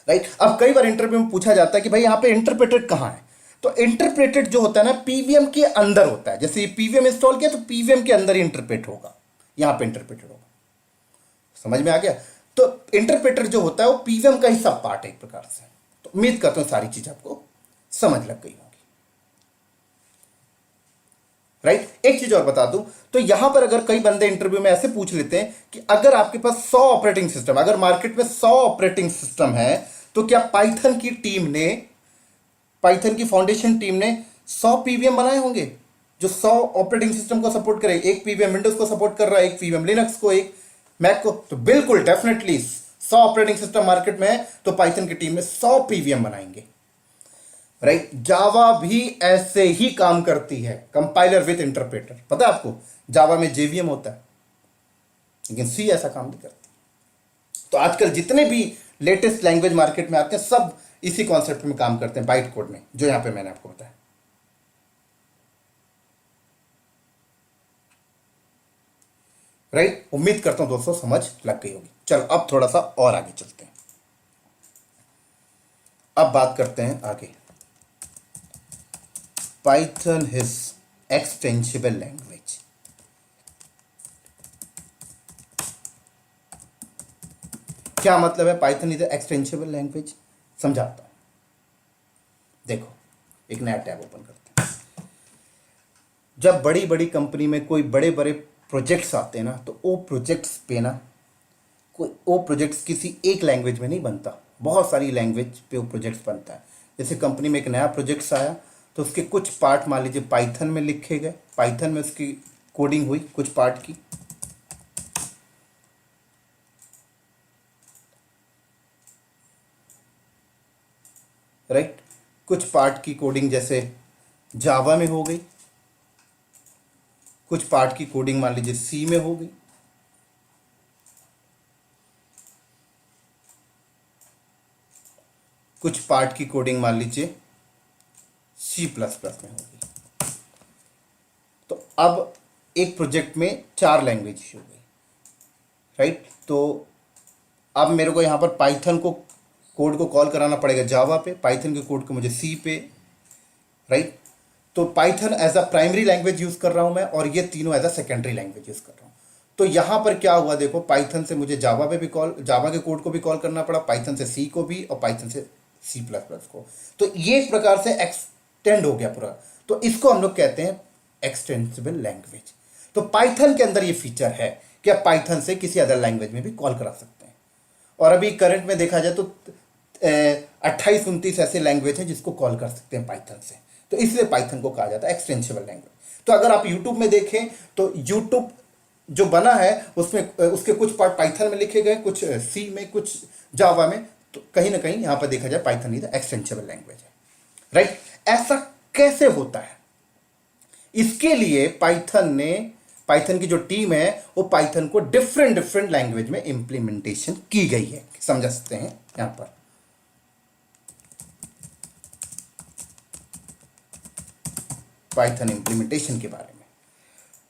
राइट? अब कई बार इंटरव्यू में पूछा जाता है कि भाई यहां पे इंटरप्रेटेड कहां है, तो इंटरप्रेटेड जो होता है ना, पीवीएम के अंदर होता है। जैसे ये पीवीएम इंस्टॉल किया तो पीवीएम के अंदर ही इंटरप्रेट होगा, यहां पे इंटरप्रेटेड होगा। समझ में आ गया? तो इंटरप्रेटर जो होता है वो पीवीएम का ही सब पार्ट है एक प्रकार से। तो उम्मीद करता हूं सारी चीज आपको समझ लग गई होगी, राइट? एक चीज और बता दूं, तो यहां पर अगर कई बंदे इंटरव्यू में ऐसे पूछ लेते हैं कि अगर आपके पास 100 ऑपरेटिंग सिस्टम, अगर मार्केट में 100 ऑपरेटिंग सिस्टम है, तो क्या पाइथन की टीम ने, पाइथन की फाउंडेशन टीम ने 100 पीवीएम बनाए होंगे जो 100 ऑपरेटिंग सिस्टम को सपोर्ट करे? एक पीवीएम विंडोज को सपोर्ट कर रहा है, एक पीवीएम लिनक्स को, एक मैक को। तो बिल्कुल डेफिनेटली 100 ऑपरेटिंग सिस्टम मार्केट में है, तो पाइथन की टीम में 100 पीवीएम बनाएंगे, राइट? जावा भी ऐसे ही काम करती है, कंपाइलर विद इंटरप्रेटर। पता है आपको, जावा में जेवीएम होता है, लेकिन सी ऐसा काम नहीं करती। तो आजकल जितने भी लेटेस्ट लैंग्वेज मार्केट में आते हैं, सब इसी कॉन्सेप्ट में काम करते हैं, बाइट कोड में, जो यहां पे मैंने आपको बताया, राइट? उम्मीद करता हूं दोस्तों समझ लग गई होगी। चलो अब थोड़ा सा और आगे चलते हैं, अब बात करते हैं आगे। Python is extensible language. क्या मतलब है पाइथन इज एक्सटेंसिबल लैंग्वेज? समझाता हूं। देखो, एक नया टैब ओपन करते हैं। जब बड़ी बड़ी कंपनी में कोई बड़े बड़े प्रोजेक्ट्स आते हैं ना, तो वो प्रोजेक्ट्स पे ना, कोई वो प्रोजेक्ट्स किसी एक लैंग्वेज में नहीं बनता, बहुत सारी लैंग्वेज पे वो प्रोजेक्ट्स बनता है। जैसे कंपनी में एक नया प्रोजेक्ट्स आया, तो उसके कुछ पार्ट मान लीजिए पाइथन में लिखे गए, पाइथन में उसकी कोडिंग हुई कुछ पार्ट की, राइट? कुछ पार्ट की कोडिंग जैसे जावा में हो गई, कुछ पार्ट की कोडिंग मान लीजिए सी में हो गई, कुछ पार्ट की कोडिंग मान लीजिए C++ में होगी। तो अब एक प्रोजेक्ट में 4 लैंग्वेज हो गई, राइट? तो अब मेरे को यहाँ पर पाइथन को कोड को कॉल कराना पड़ेगा जावा पे, पाइथन के कोड को मुझे सी पे, राइट? तो Python as a primary language use कर रहा हूं मैं, और ये तीनों as a secondary language use कर रहा हूं। तो यहां पर क्या हुआ देखो, पाइथन से मुझे जावा पे भी कॉल, जावा के कोड को भी कॉल करना पड़ा, पाइथन से सी को भी, और पाइथन से C++ को। तो ये एक प्रकार से एक्सटेंड हो गया पूरा। तो इसको हम लोग कहते हैं एक्सटेंसिबल लैंग्वेज। तो पाइथन के अंदर ये फीचर है कि आप पाइथन से किसी अदर लैंग्वेज में भी कॉल करा सकते हैं। और अभी करंट में देखा जाए तो 28-29 ऐसे लैंग्वेज हैं जिसको कॉल कर सकते हैं पाइथन से। तो इसलिए पाइथन को कहा जाता है एक्सटेंसिबल लैंग्वेज। तो अगर आप यूट्यूब में देखें तो यूट्यूब जो बना है उसमें उसके कुछ पार्ट पाइथन में लिखे गए, कुछ सी में, कुछ जावा में। तो कहीं ना कहीं यहां पर देखा जाए पाइथन इज एक्सटेंसिबल लैंग्वेज है, राइट? ऐसा कैसे होता है? इसके लिए पाइथन की जो टीम है वो पाइथन को डिफरेंट डिफरेंट लैंग्वेज में इंप्लीमेंटेशन की गई है। समझ सकते हैं यहां पर पाइथन इंप्लीमेंटेशन के बारे में।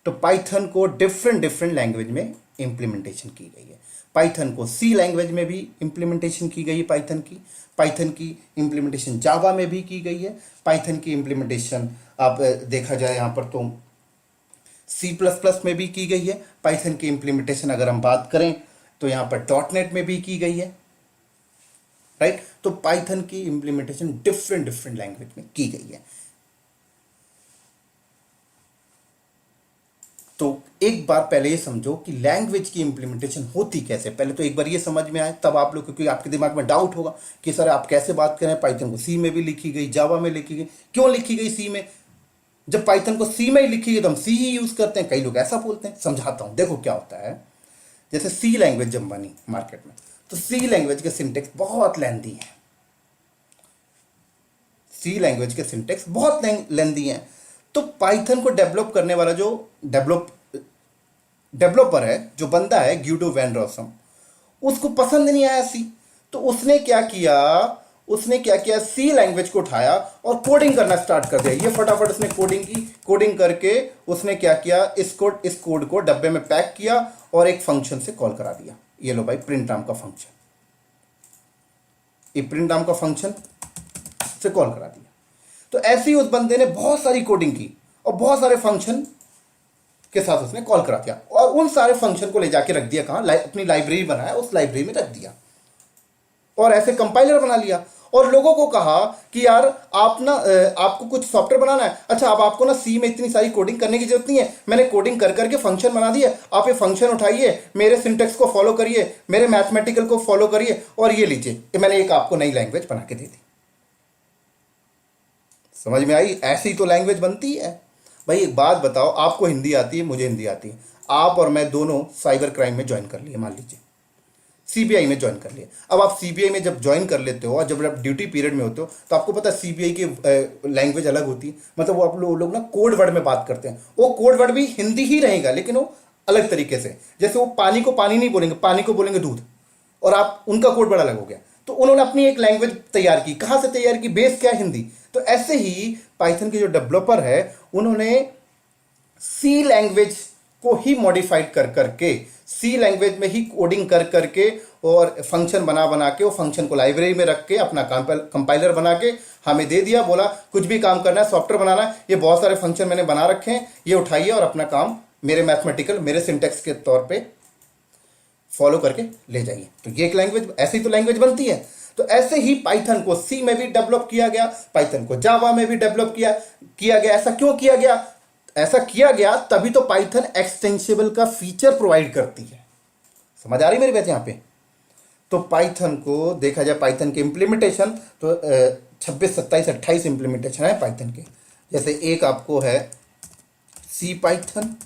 तो पाइथन को डिफरेंट डिफरेंट लैंग्वेज में इंप्लीमेंटेशन की गई है। पाइथन को सी लैंग्वेज में भी इंप्लीमेंटेशन की गई है, पाइथन की इंप्लीमेंटेशन जावा में भी की गई है। पाइथन की इंप्लीमेंटेशन आप देखा जाए यहाँ पर तो C++ में भी की गई है। पाइथन की इंप्लीमेंटेशन अगर हम बात करें तो यहाँ पर .NET में भी की गई है, राइट? तो पाइथन की इंप्लीमेंटेशन डिफरेंट डिफरेंट लैंग्वेज में की गई है। तो एक बार पहले ये समझो कि लैंग्वेज की इंप्लीमेंटेशन होती कैसे। पहले तो एक बार ये समझ में आए, तब आप लोग, क्योंकि आपके दिमाग में डाउट होगा कि सर आप कैसे बात करें, पाइथन को सी में भी लिखी गई, जावा में लिखी गई, क्यों लिखी गई सी में? जब पाइथन को सी में ही लिखी गई तो हम सी ही यूज करते हैं। कई लोग ऐसा बोलते हैं, समझाता हूं। देखो क्या होता है, जैसे सी लैंग्वेज जब बनी मार्केट में, तो सी लैंग्वेज के सिंटेक्स बहुत लेंथी है। सी लैंग्वेज के सिंटेक्स बहुत लेंथी हैं। तो पाइथन को डेवलप करने वाला जो डेवलपर है, जो बंदा है ग्यूडो वैन रॉसम, उसको पसंद नहीं आया सी। तो उसने क्या किया, सी लैंग्वेज को उठाया और कोडिंग करना स्टार्ट कर दिया। ये फटाफट उसने कोडिंग की, कोडिंग करके उसने क्या किया, इस कोड को डब्बे में पैक किया और एक फंक्शन से कॉल करा दिया। ये लो भाई, प्रिंट नाम का फंक्शन, ये प्रिंट नाम का फंक्शन से कॉल करा दिया। तो ऐसे ही उस बंदे ने बहुत सारी कोडिंग की और बहुत सारे फंक्शन के साथ उसने कॉल करा दिया, और उन सारे फंक्शन को ले जाके रख दिया कहां, अपनी लाइब्रेरी बनाया, उस लाइब्रेरी में रख दिया और ऐसे कंपाइलर बना लिया। और लोगों को कहा कि यार आप ना आपको कुछ सॉफ्टवेयर बनाना है, अच्छा अब आपको ना सी में इतनी सारी कोडिंग करने की जरूरत नहीं है, मैंने कोडिंग कर करके फंक्शन बना दिए, आप ये फंक्शन उठाइए, मेरे सिंटेक्स को फॉलो करिए, मेरे मैथमेटिकल को फॉलो करिए, और ये लीजिए मैंने एक आपको नई लैंग्वेज बना के दे दी। समझ में आई? ऐसी ही तो लैंग्वेज बनती है भाई। एक बात बताओ, आपको हिंदी आती है, मुझे हिंदी आती है, आप और मैं दोनों साइबर क्राइम में ज्वाइन कर लिए, मान लीजिए सीबीआई में ज्वाइन कर लिए। अब आप सीबीआई में जब ज्वाइन कर लेते हो और जब आप ड्यूटी पीरियड में होते हो, तो आपको पता है सीबीआई की लैंग्वेज अलग होती है। मतलब वो आप लोग ना कोड वर्ड में बात करते हैं, वो कोड वर्ड भी हिंदी ही रहेगा, लेकिन वो अलग तरीके से। जैसे वो पानी को पानी नहीं बोलेंगे, पानी को बोलेंगे दूध, और आप उनका कोड वर्ड अलग हो गया। तो उन्होंने अपनी एक लैंग्वेज तैयार की। कहां से तैयार की? बेस क्या है? हिंदी। तो ऐसे ही पाइथन के जो डेवलपर है, उन्होंने सी लैंग्वेज को ही मॉडिफाइड कर करके, सी लैंग्वेज में ही कोडिंग कर करके और फंक्शन बना के, वो फंक्शन को लाइब्रेरी में रख के अपना कंपाइलर बना के हमें दे दिया। बोला कुछ भी काम करना है, सॉफ्टवेयर बनाना है, ये बहुत सारे फंक्शन मैंने बना रखे हैं, ये उठाइए और अपना काम मेरे मैथमेटिकल, मेरे सिंटेक्स के तौर पे फॉलो करके ले जाइए। तो ये एक लैंग्वेज, ऐसी तो लैंग्वेज बनती है। तो ऐसे ही पाइथन को सी में भी डेवलप किया गया, पाइथन को जावा में भी डेवलप किया गया। ऐसा क्यों किया गया? ऐसा किया गया तभी तो पाइथन एक्सटेंसिबल का फीचर प्रोवाइड करती है। समझ आ रही मेरी बात यहां पे? तो पाइथन को देखा जाए, पाइथन के इंप्लीमेंटेशन तो 26, 27, 28 इंप्लीमेंटेशन है पाइथन के। जैसे एक आपको है सी पाइथन,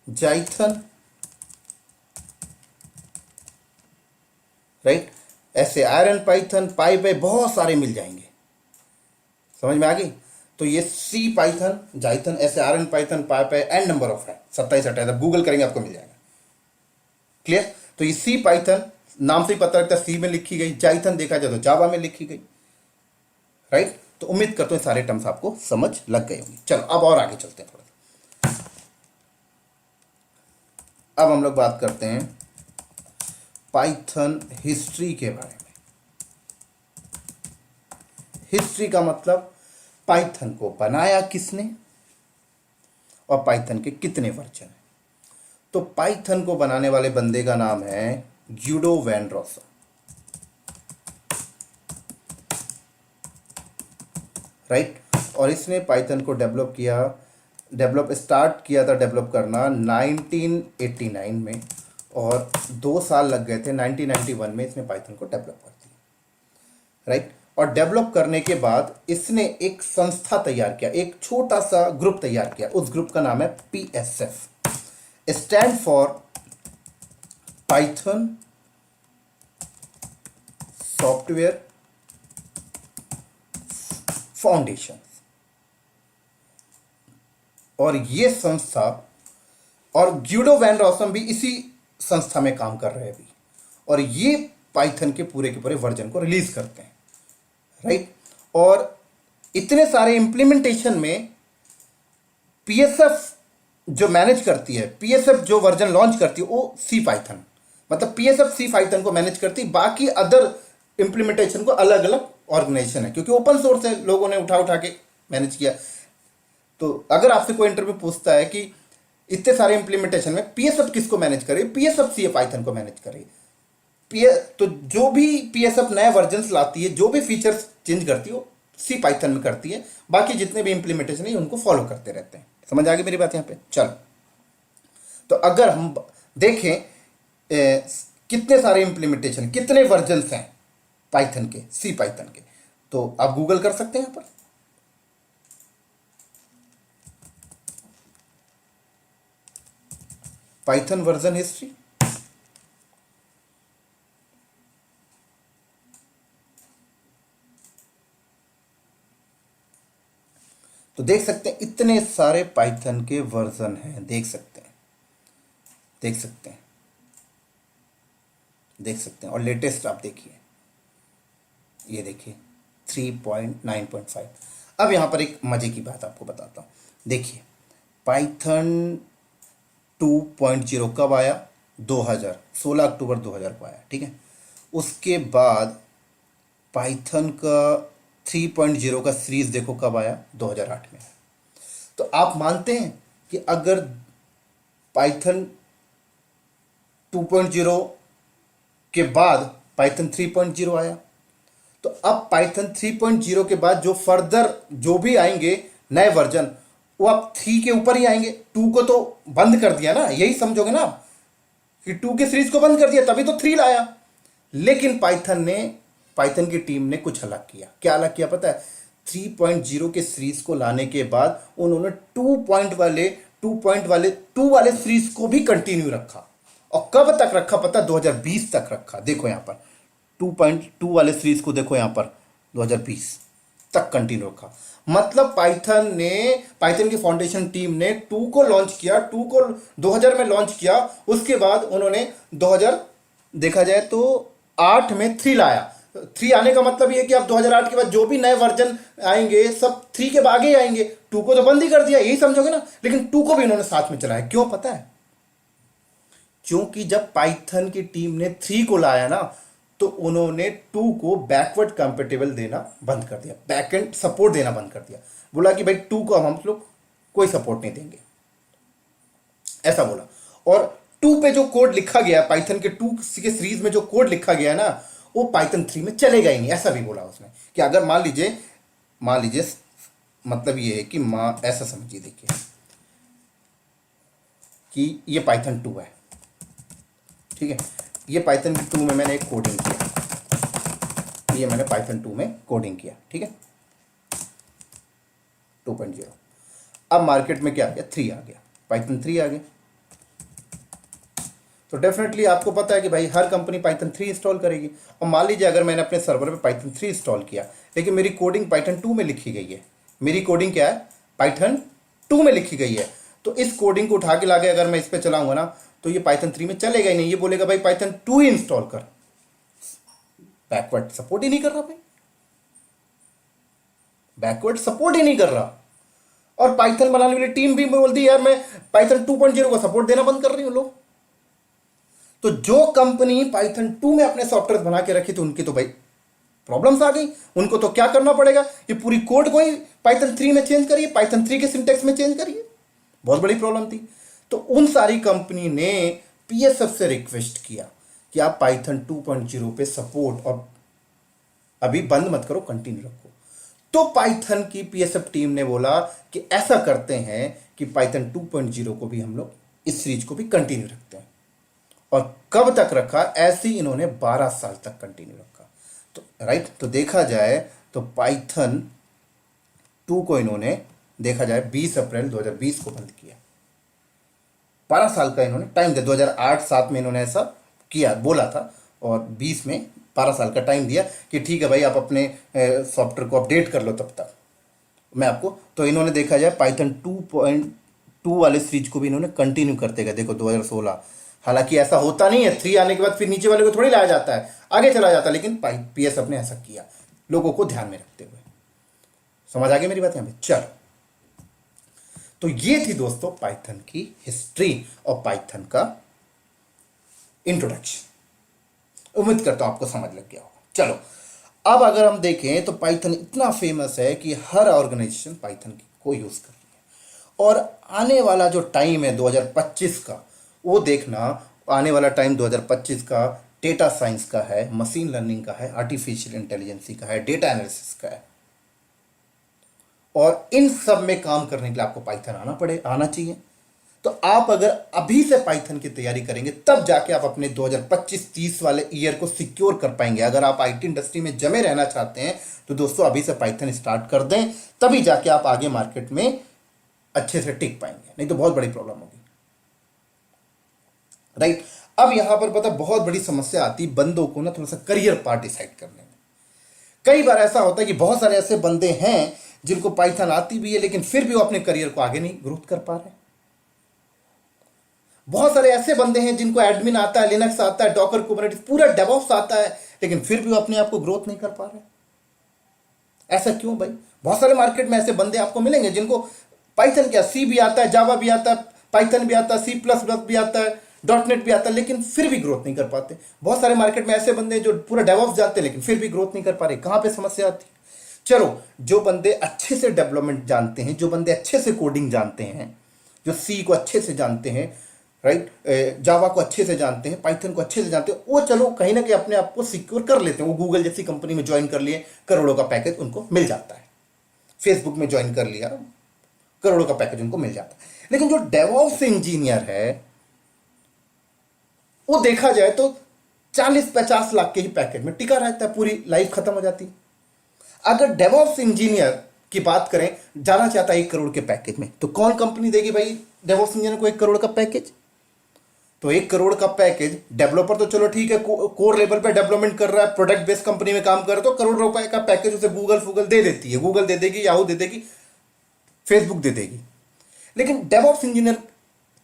जाइथन, राइट, ऐसे आयरन पाइथन, पाई बहुत सारे मिल जाएंगे। समझ में आ गई? तो ये सी पाइथन, जाइथन, ऐसे iron Python, pi and number of है, 27, 28, आप गूगल करेंगे आपको मिल जाएगा। क्लियर? तो ये सी पाइथन नाम से ही पता लगता है सी में लिखी गई, जाइथन देखा जाए तो जावा में लिखी गई, राइट। तो उम्मीद करता हूं सारे टर्म्स आपको समझ लग गए होंगे। चलो अब और आगे चलते हैं थोड़ा। अब हम लोग बात करते हैं पाइथन हिस्ट्री के बारे में। हिस्ट्री का मतलब पाइथन को बनाया किसने और पाइथन के कितने वर्जन हैं। तो पाइथन को बनाने वाले बंदे का नाम है ग्यूडो वैन रॉसम, राइट। और इसने पाइथन को स्टार्ट किया था डेवलप करना 1989 में, और 2 साल लग गए थे। 1991 में इसने पाइथन को डेवलप कर दिया, राइट। और डेवलप करने के बाद इसने एक संस्था तैयार किया, एक छोटा सा ग्रुप तैयार किया। उस ग्रुप का नाम है PSF, stand for Python software foundation. और ये संस्था, और ग्यूडो वैन रॉसम भी इसी संस्था में काम कर रहे हैं अभी, और ये पाइथन के पूरे वर्जन को रिलीज करते हैं, राइट। और इतने सारे इंप्लीमेंटेशन में PSF जो मैनेज करती है, PSF जो वर्जन लॉन्च करती है, वो सी पाइथन, मतलब PSF सी पाइथन को मैनेज करती है। बाकी अदर इंप्लीमेंटेशन को अलग अलग ऑर्गेनाइजेशन है, क्योंकि ओपन सोर्स है, लोगों ने उठा के मैनेज किया। तो अगर आपसे कोई इंटरव्यू पूछता है कि इतने सारे इंप्लीमेंटेशन में PSF किसको मैनेज करे, PSF सी पाइथन को मैनेज करे। तो जो भी PSF नए वर्जन लाती है, जो भी फीचर्स चेंज करती है, सी पाइथन में करती है, बाकी जितने भी इंप्लीमेंटेशन है उनको फॉलो करते रहते हैं। समझ आ गई मेरी बात यहाँ पे? चलो, तो अगर हम देखें कितने सारे इंप्लीमेंटेशन, कितने वर्जन्स हैं पाइथन के, सी पाइथन के, तो आप गूगल कर सकते हैं यहाँ पर। पाइथन वर्जन हिस्ट्री, तो देख सकते हैं इतने सारे पाइथन के वर्जन हैं, देख सकते हैं, देख सकते हैं, देख सकते हैं। और लेटेस्ट आप देखिए, ये देखिए 3.9.5। अब यहाँ पर एक मजे की बात आपको बताता हूँ। देखिए पाइथन 2.0 कब आया? 2000, 16 अक्टूबर 2000 को आया, ठीक है। उसके बाद पाइथन का 3.0 का सीरीज देखो कब आया? 2008 में। तो आप मानते हैं कि अगर पाइथन 2.0 के बाद पाइथन 3.0 आया, तो अब पाइथन 3.0 के बाद जो फर्दर जो भी आएंगे नए वर्जन, वो आप 3 के ऊपर ही आएंगे। 2 को तो बंद कर दिया ना, यही समझोगे ना आप कि 2 के सीरीज को बंद कर दिया, तभी तो 3 लाया। लेकिन पाइथन की टीम ने कुछ अलग किया। क्या अलग किया पता है? 3.0 के सीरीज को लाने के बाद उन्होंने 2 वाले सीरीज को भी कंटिन्यू रखा। और कब तक रखा पता? 2020 तक रखा। देखो यहां पर 2.2 वाले सीरीज को देखो यहां पर 2020 तक कंटिन्यू रखा। मतलब पाइथन की फाउंडेशन टीम ने 2 को लॉन्च किया, 2 को 2000 में लॉन्च किया। उसके बाद उन्होंने 2000 देखा जाए तो 8 में 3 लाया। 3 आने का मतलब ये कि अब 2008 के बाद जो भी नए वर्जन आएंगे सब 3 के आगे ही आएंगे। 2 को तो बंद ही कर दिया, यही समझोगे ना। लेकिन 2 को भी इन्होंने साथ में चलाया। क्यों पता है? क्योंकि जब पाइथन की टीम ने 3 को लाया ना, तो उन्होंने 2 को बैकवर्ड कंपेटेबल देना बंद कर दिया, बैकएंड सपोर्ट देना बंद कर दिया। बोला कि भाई 2 को हम लोग कोई सपोर्ट नहीं देंगे, ऐसा बोला। और 2 पे जो कोड लिखा गया पाइथन के 2 के सीरीज में, जो कोड लिखा गया ना, वो पाइथन 3 में चलेगा ही नहीं, ऐसा भी बोला उसने। कि अगर मान लीजिए मतलब ये है कि ऐसा समझिए, देखिए कि ये पाइथन 2 है, ठीक है। ये पाइथन 2 में मैंने एक कोडिंग किया, ये मैंने पाइथन 2 में कोडिंग किया, ठीक है, 2.0। अब मार्केट में क्या आ गया? 3 आ गया, पाइथन 3 आ गया। तो डेफिनेटली आपको पता है कि भाई हर कंपनी पाइथन 3 इंस्टॉल करेगी। और मान लीजिए अगर मैंने अपने सर्वर पे पाइथन 3 इंस्टॉल किया, लेकिन मेरी कोडिंग पाइथन 2 में लिखी गई है। मेरी कोडिंग क्या है? पाइथन 2 में लिखी गई है। तो इस कोडिंग को उठा के लाके अगर मैं इस पर चलाऊंगा ना, तो ये पाइथन 3 में चलेगा ही नहीं। ये बोलेगा भाई पाइथन 2 ही इंस्टॉल कर, बैकवर्ड सपोर्ट ही नहीं कर रहा भाई, बैकवर्ड सपोर्ट ही नहीं कर रहा। और पाइथन बनाने वाली टीम भी बोलती यार मैं पाइथन 2.0 को सपोर्ट देना बंद कर रही हूं लोग। तो जो कंपनी पाइथन 2 में अपने सॉफ्टवेयर बना के रखी थी, उनकी तो भाई प्रॉब्लम्स आ गई। उनको तो क्या करना पड़ेगा? ये पूरी कोड को ही पाइथन 3 में चेंज करिए, पाइथन 3 के सिंटेक्स में चेंज करिए। बहुत बड़ी प्रॉब्लम थी। तो उन सारी कंपनी ने पीएसएफ से रिक्वेस्ट किया कि आप पाइथन 2.0 पे सपोर्ट और अभी बंद मत करो, कंटिन्यू रखो। तो पाइथन की पीएसएफ टीम ने बोला कि ऐसा करते हैं कि पाइथन 2.0 को भी हम लोग इस सीरीज को भी कंटिन्यू रखते हैं। और कब तक रखा? ऐसे ही इन्होंने 12 साल तक कंटिन्यू रखा। तो राइट, तो देखा जाए तो पाइथन 2 को इन्होंने देखा जाए 20 अप्रैल 2020 को बंद किया। 12 साल का इन्होंने टाइम दिया। 2008-7 में इन्होंने ऐसा किया, बोला था, और 20 में 12 साल का टाइम दिया कि ठीक है भाई आप अपने सॉफ्टवेयर को अपडेट कर लो तब तक मैं आपको। तो इन्होंने देखा जाए पाइथन 2.2 वाले सीरीज को भी इन्होंने कंटिन्यू करते गए। देखो 2016, हालांकि ऐसा होता नहीं है, 3 आने के बाद फिर नीचे वाले को थोड़ी लाया जाता है, आगे चला जाता है। लेकिन पीएसएफ ने ऐसा किया लोगों को ध्यान में रखते हुए। समझ आ गई मेरी बात यहाँ पे? चलो, तो ये थी दोस्तों पाइथन की हिस्ट्री और पाइथन का इंट्रोडक्शन। उम्मीद करता हूं आपको समझ लग गया होगा। चलो, अब अगर हम देखें तो पाइथन इतना फेमस है कि हर ऑर्गेनाइजेशन पाइथन को यूज कर रही है। और आने वाला जो टाइम है 2025 का, वो देखना, आने वाला टाइम 2025 का डेटा साइंस का है, मशीन लर्निंग का है, आर्टिफिशियल इंटेलिजेंसी का है, डेटा एनालिसिस का है। और इन सब में काम करने के लिए आपको पाइथन आना चाहिए। तो आप अगर अभी से पाइथन की तैयारी करेंगे तब जाके आप अपने 2025-30 वाले ईयर को सिक्योर कर पाएंगे। अगर आप आईटी इंडस्ट्री में जमे रहना चाहते हैं तो दोस्तों अभी से पाइथन स्टार्ट कर दें, तभी जाके आप आगे मार्केट में अच्छे से टिक पाएंगे, नहीं तो बहुत बड़ी प्रॉब्लम होगी। राइट। अब यहां पर पता बहुत बड़ी समस्या आती बंदों को ना थोड़ा सा करियर पार्ट डिसाइड करने में। कई बार ऐसा होता है कि बहुत सारे ऐसे बंदे हैं जिनको पाइथन आती भी है लेकिन फिर भी वो अपने करियर को आगे नहीं ग्रोथ कर पा रहे। बहुत सारे ऐसे बंदे हैं जिनको एडमिन आता है, लिनक्स आता है, डॉकर कुबरनेटिस पूरा डेवऑप्स आता है, लेकिन फिर भी वो अपने आप को ग्रोथ नहीं कर पा रहे। ऐसा क्यों भाई? बहुत सारे मार्केट में ऐसे बंदे आपको मिलेंगे जिनको पाइथन क्या सी भी आता है, जावा भी आता है, पाइथन भी आता है, सी प्लस प्लस भी आता है, डॉटनेट भी आता है, लेकिन फिर भी ग्रोथ नहीं कर पाते। बहुत सारे मार्केट में ऐसे बंदे जो पूरा डेवऑप्स जाते हैं लेकिन फिर भी ग्रोथ नहीं कर पा रहे। कहां पे समस्या आती है? चलो, जो बंदे अच्छे से डेवलपमेंट जानते हैं, जो बंदे अच्छे से कोडिंग जानते हैं, जो सी को अच्छे से जानते हैं, राइट, जावा को अच्छे से जानते हैं, पाइथन को अच्छे से जानते हैं, वो चलो कहीं ना कहीं अपने आप को सिक्योर कर लेते हैं। वो गूगल जैसी कंपनी में ज्वाइन कर लिए, करोड़ों का पैकेज उनको मिल जाता है। फेसबुक में ज्वाइन कर लिया, करोड़ों का पैकेज उनको मिल जाता है। लेकिन जो डेवऑप्स इंजीनियर है वो देखा जाए तो 40-50 लाख के ही पैकेज में टिका रहता है, पूरी लाइफ खत्म हो जाती है। अगर डेवऑप्स इंजीनियर की बात करें, जाना चाहता है 1 करोड़ के पैकेज में, तो कौन कंपनी देगी भाई डेवऑप्स इंजीनियर को 1 करोड़ का पैकेज? तो 1 करोड़ का पैकेज डेवलपर तो चलो ठीक है, कोर लेवल पे डेवलपमेंट कर रहा है, प्रोडक्ट बेस्ड कंपनी में काम कर रहा है, तो करोड़ रुपए का पैकेज उसे गूगल दे देती है, गूगल दे देगी, याहू दे देगी, फेसबुक दे देगी। लेकिन डेवऑप्स इंजीनियर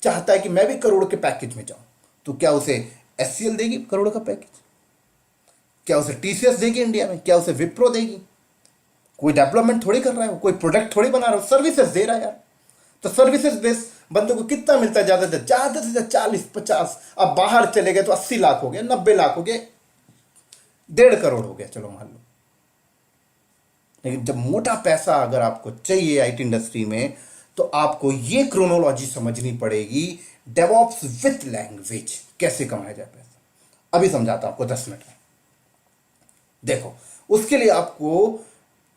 चाहता है कि मैं भी करोड़ के पैकेज में जाऊं, तो क्या उसे एचसीएल देगी करोड़ का पैकेज? क्या उसे टीसीएस देगी इंडिया में? क्या उसे विप्रो देगी? कोई डेवलपमेंट थोड़ी कर रहा है, कोई प्रोडक्ट थोड़ी बना रहा है, सर्विसेज दे रहा है यार। तो सर्विसेज बेस बंदों को कितना मिलता है? ज्यादा से ज्यादा 40-50। अब बाहर चले गए तो 80 लाख हो गए, 90 लाख हो गए, 1.5 करोड़ हो गया, चलो मान लो। लेकिन जब मोटा पैसा अगर आपको चाहिए आईटी इंडस्ट्री में, तो आपको ये क्रोनोलॉजी समझनी पड़ेगी, डेवऑप्स विथ लैंग्वेज कैसे कमाया जाए पैसा। अभी समझाता हूं आपको 10 मिनट में। देखो, उसके लिए आपको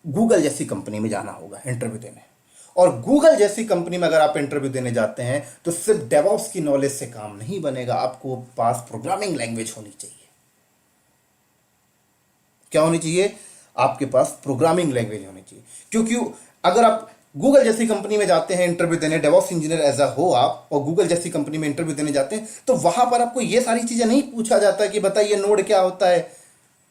गूगल जैसी कंपनी में जाना होगा इंटरव्यू देने। और गूगल जैसी कंपनी में अगर आप इंटरव्यू देने जाते हैं तो सिर्फ डेवऑप्स की नॉलेज से काम नहीं बनेगा, आपको पास प्रोग्रामिंग लैंग्वेज होनी चाहिए। क्या होनी चाहिए? आपके पास प्रोग्रामिंग लैंग्वेज होनी चाहिए। क्योंकि अगर आप गूगल जैसी कंपनी में जाते हैं इंटरव्यू देने, डेवऑप्स इंजीनियर एज अ हो आप, और गूगल जैसी कंपनी में इंटरव्यू देने जाते हैं, तो वहां पर आपको ये सारी चीजें नहीं पूछा जाता कि बताइए नोड क्या होता है,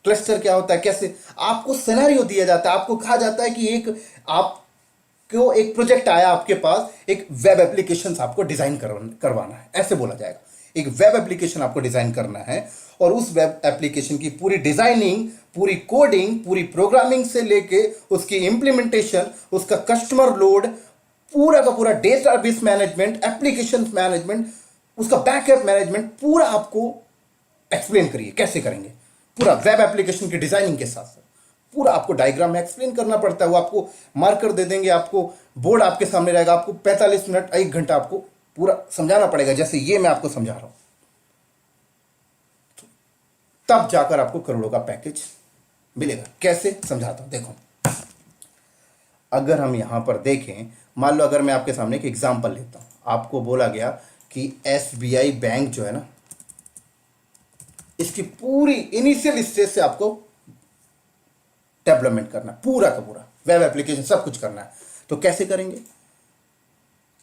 क्लस्टर क्या होता है, कैसे। आपको सिनेरियो दिया जाता है, आपको कहा जाता है कि आपको एक प्रोजेक्ट आया आपके पास, एक वेब एप्लीकेशन आपको डिजाइन करवाना है, ऐसे बोला जाएगा। एक वेब एप्लीकेशन आपको डिजाइन करना है, और उस वेब एप्लीकेशन की पूरी डिजाइनिंग, पूरी कोडिंग, पूरी प्रोग्रामिंग से लेके उसकी इंप्लीमेंटेशन, उसका कस्टमर लोड, पूरा का पूरा डेटाबेस मैनेजमेंट, एप्लीकेशन मैनेजमेंट, उसका बैकअप मैनेजमेंट, पूरा आपको एक्सप्लेन करिए कैसे करेंगे। पूरा वेब एप्लीकेशन की डिजाइनिंग के साथ साथ पूरा आपको डायग्राम में एक्सप्लेन करना पड़ता है। वो आपको मार्कर दे देंगे, आपको बोर्ड आपके सामने रहेगा, आपको 45 मिनट 1 घंटा आपको पूरा समझाना पड़ेगा, जैसे ये मैं आपको समझा रहा हूं। तब जाकर आपको करोड़ों का पैकेज मिलेगा। कैसे समझाता हूं, देखो। अगर हम यहां पर देखें, मान लो अगर मैं आपके सामने एक एग्जांपल लेता हूं, आपको बोला गया कि एसबीआई बैंक जो है ना, इसकी पूरी इनिशियल स्टेज से आपको डेवलपमेंट करना, पूरा का पूरा वेब एप्लीकेशन सब कुछ करना है। तो कैसे करेंगे?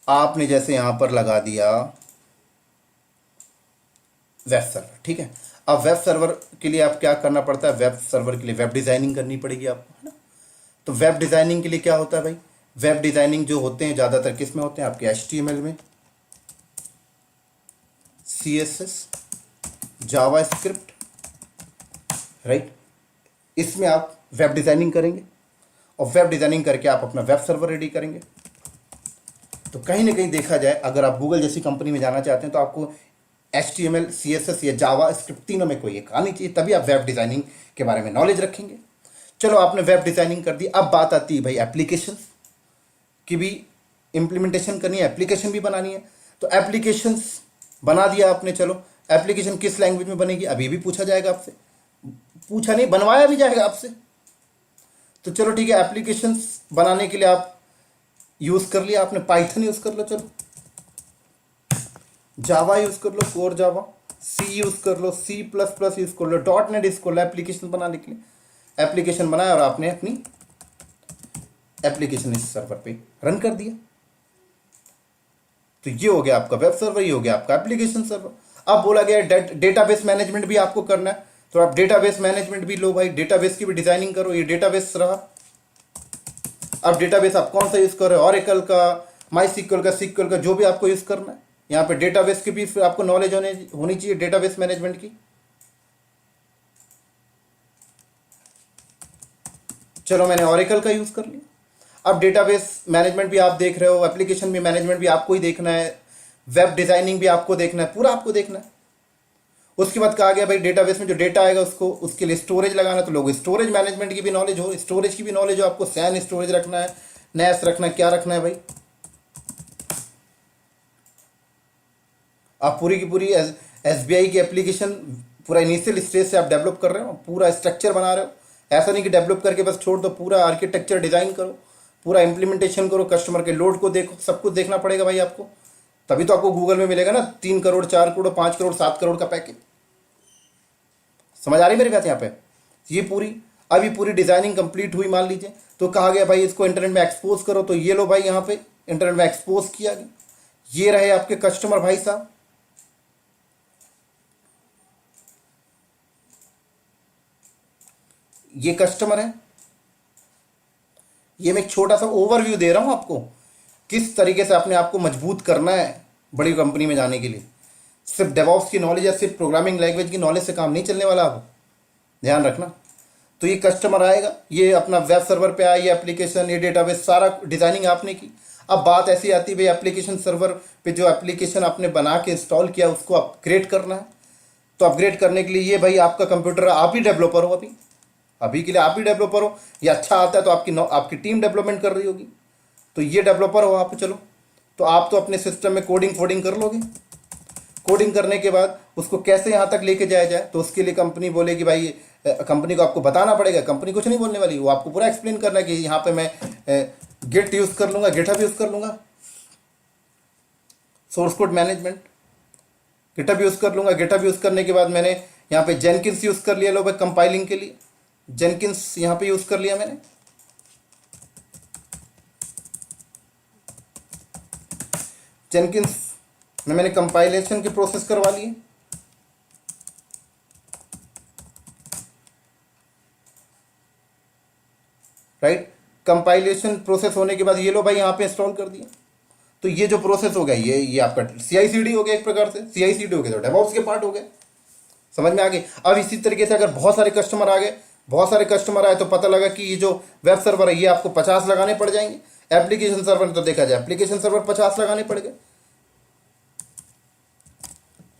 आपने जैसे यहां पर लगा दिया वेब सर्वर, ठीक है। अब वेब सर्वर के लिए आप क्या करना पड़ता है? वेब सर्वर के लिए वेब डिजाइनिंग करनी पड़ेगी आपको, है ना। तो वेब डिजाइनिंग के लिए क्या होता है भाई? वेब डिजाइनिंग जो होते हैं ज्यादातर किस में होते हैं? आपके HTML में, CSS, जावास्क्रिप्ट, राइट। इसमें आप वेब डिजाइनिंग करेंगे, और वेब डिजाइनिंग करके आप अपना वेब सर्वर रेडी करेंगे। तो कहीं ना कहीं देखा जाए, अगर आप गूगल जैसी कंपनी में जाना चाहते हैं तो आपको HTML, CSS या जावास्क्रिप्ट तीनों में कोई एक आनी चाहिए, तभी आप वेब डिजाइनिंग के बारे में नॉलेज रखेंगे। चलो, आपने वेब डिजाइनिंग कर दी, अब बात आती है भाई एप्लीकेशन की भी इम्प्लीमेंटेशन करनी है, एप्लीकेशन भी बनानी है। तो एप्लीकेशन बना दिया आपने, चलो एप्लीकेशन किस लैंग्वेज में बनेगी अभी भी पूछा जाएगा आपसे, पूछा नहीं बनवाया भी जाएगा आपसे। तो चलो ठीक है, एप्लीकेशन बनाने के लिए आप यूज कर लिया आपने, पाइथन यूज कर लो, चलो जावा यूज कर लो, कोर जावा, सी यूज कर लो, C++ यूज कर लो, .NET यूज कर लो एप्लीकेशन बनाने के लिए। एप्लीकेशन बनाया और आपने अपनी एप्लीकेशन इस सर्वर पे रन कर दिया। तो ये हो गया आपका वेब सर्वर, ये हो गया आपका एप्लीकेशन सर्वर। अब बोला गया डेटाबेस मैनेजमेंट भी आपको करना है, तो आप डेटाबेस मैनेजमेंट भी लो भाई, डेटाबेस की भी डिजाइनिंग करो। ये डेटाबेस रहा। अब डेटाबेस आप कौन सा यूज कर रहे हो, ऑरेकल का, माईसीक्वल का, सीक्वल का, जो भी आपको यूज करना है। यहाँ पे डेटाबेस की भी फिर आपको नॉलेज होनी चाहिए, डेटाबेस मैनेजमेंट की। चलो मैंने ऑरेकल का यूज कर लिया। अब डेटाबेस मैनेजमेंट भी आप देख रहे हो, एप्लीकेशन भी मैनेजमेंट भी आपको ही देखना है, वेब डिजाइनिंग भी आपको देखना है, पूरा आपको देखना है। उसके बाद कहा गया भाई डेटाबेस में जो डेटा आएगा उसको, उसके लिए स्टोरेज लगाना है, तो लोग स्टोरेज मैनेजमेंट की भी नॉलेज हो, स्टोरेज की भी नॉलेज हो आपको, सैन स्टोरेज रखना है, नैस रखना है, क्या रखना है भाई। आप पूरी की पूरी SBI की एप्लीकेशन पूरा इनिशियल स्टेज से आप डेवलप कर रहे हो, पूरा स्ट्रक्चर बना रहे हो। ऐसा नहीं कि डेवलप करके बस छोड़ दो, पूरा आर्किटेक्चर डिजाइन करो, पूरा इंप्लीमेंटेशन करो, कस्टमर के लोड को देखो, सब कुछ देखना पड़ेगा भाई आपको। तभी तो आपको गूगल में मिलेगा ना 3 करोड़, 4 करोड़, 5 करोड़, 7 करोड़ का पैकेज। समझ आ रही मेरी बात यहाँ पे। ये पूरी अभी पूरी डिजाइनिंग कंप्लीट हुई मान लीजिए, तो कहा गया भाई इसको इंटरनेट में एक्सपोज करो, तो ये लो भाई यहाँ पे इंटरनेट में एक्सपोज किया गया। ये रहे आपके कस्टमर भाई साहब। ये कस्टमर है। ये मैं एक छोटा सा ओवरव्यू दे रहा हूं आपको, किस तरीके से अपने आप को मजबूत करना है बड़ी कंपनी में जाने के लिए। सिर्फ डेवऑप्स की नॉलेज या सिर्फ प्रोग्रामिंग लैंग्वेज की नॉलेज से काम नहीं चलने वाला, आप ध्यान रखना। तो ये कस्टमर आएगा, ये अपना वेब सर्वर पे आया, ये एप्लीकेशन, ये डेटाबेस, सारा डिजाइनिंग आपने की। अब बात ऐसी आती है भाई एप्लीकेशन सर्वर पे जो एप्लीकेशन आपने बना के इंस्टॉल किया उसको अपग्रेड करना है। तो अपग्रेड करने के लिए ये भाई आपका कंप्यूटर, आप ही डेवलपर हो, अभी के लिए आप ही डेवलपर हो। ये अच्छा आता है तो आपकी टीम डेवलपमेंट कर रही होगी, तो ये डेवलपर हो आप। चलो तो आप तो अपने सिस्टम में कोडिंग कर लोगे। कोडिंग करने के बाद उसको कैसे यहाँ तक लेके जाया जाए, तो उसके लिए कंपनी बोलेगी भाई, कंपनी को आपको बताना पड़ेगा। कंपनी कुछ नहीं बोलने वाली, वो आपको पूरा एक्सप्लेन करना है कि यहाँ पे मैं गिट यूज कर लूंगा, गिटहब यूज कर लूंगा, source code management, GitHub use कर लूंगा। गिटहब यूज करने के बाद मैंने यहाँ पे जेनकिंस यूज कर लिया लो भाई कंपाइलिंग के लिए, जेनकिंस यहाँ पे यूज कर लिया मैंने। जेनकिंस में मैंने कंपाइलेशन की प्रोसेस करवा ली है। राइट, कंपाइलेशन प्रोसेस होने के बाद ये लो भाई यहाँ पे इंस्टॉल कर दिया। तो ये जो प्रोसेस हो गया ये आपका CI/CD हो गया, एक प्रकार से CI/CD हो गया, तो डेवऑप्स के पार्ट हो गए। समझ में आ गई। अब इसी तरीके से अगर बहुत सारे कस्टमर आ गए, बहुत सारे कस्टमर आए, तो पता लगा कि ये जो वेब सर्वर है ये आपको 50 लगाने पड़ जाएंगे। एप्लीकेशन सर्वर तो देखा जाए एप्लीकेशन सर्वर 50 लगाने पड़ गए,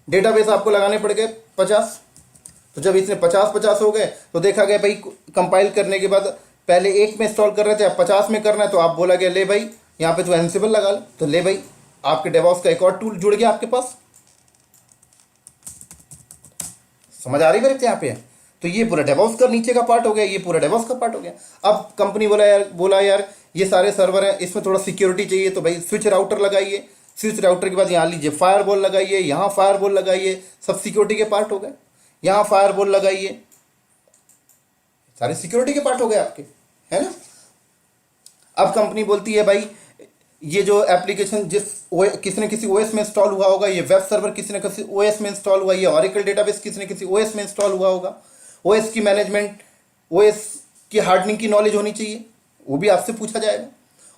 डेटाबेस आपको लगाने पड़ गए 50। तो जब इसने 50 हो गए तो देखा गया भाई कंपाइल करने के बाद पहले एक में इंस्टॉल कर रहे थे, अब 50 में करना है, तो आप बोला गया ले भाई यहाँ पे तो एंसिबल लगा ले, तो ले भाई आपके डेवऑप्स का एक और टूल जुड़ गया आपके पास। समझ आ रही मेरे यहाँ पे। तो ये पूरा डेवऑप्स का नीचे का पार्ट हो गया, ये पूरा डेवऑप्स का पार्ट हो गया। अब कंपनी बोला यार ये सारे सर्वर हैं, इसमें थोड़ा सिक्योरिटी चाहिए, तो भाई स्विच राउटर लगाइए। स्विच राउटर के बाद यहाँ लीजिए फायरवॉल लगाइए, यहाँ फायरवॉल लगाइए, सब सिक्योरिटी के पार्ट हो गए। यहाँ फायरवॉल लगाइए, सारे सिक्योरिटी के पार्ट हो गए आपके, है ना। अब कंपनी बोलती है भाई ये जो एप्लीकेशन किसी न किसी OS में इंस्टॉल हुआ होगा, ये वेब सर्वर किसी न किसी OS में इंस्टॉल हुआ, ये ऑरेकल डेटाबेस किसी न किसी OS में इंस्टॉल हुआ होगा। OS की मैनेजमेंट, OS की हार्डनिंग की नॉलेज होनी चाहिए, वो भी आपसे पूछा जाएगा।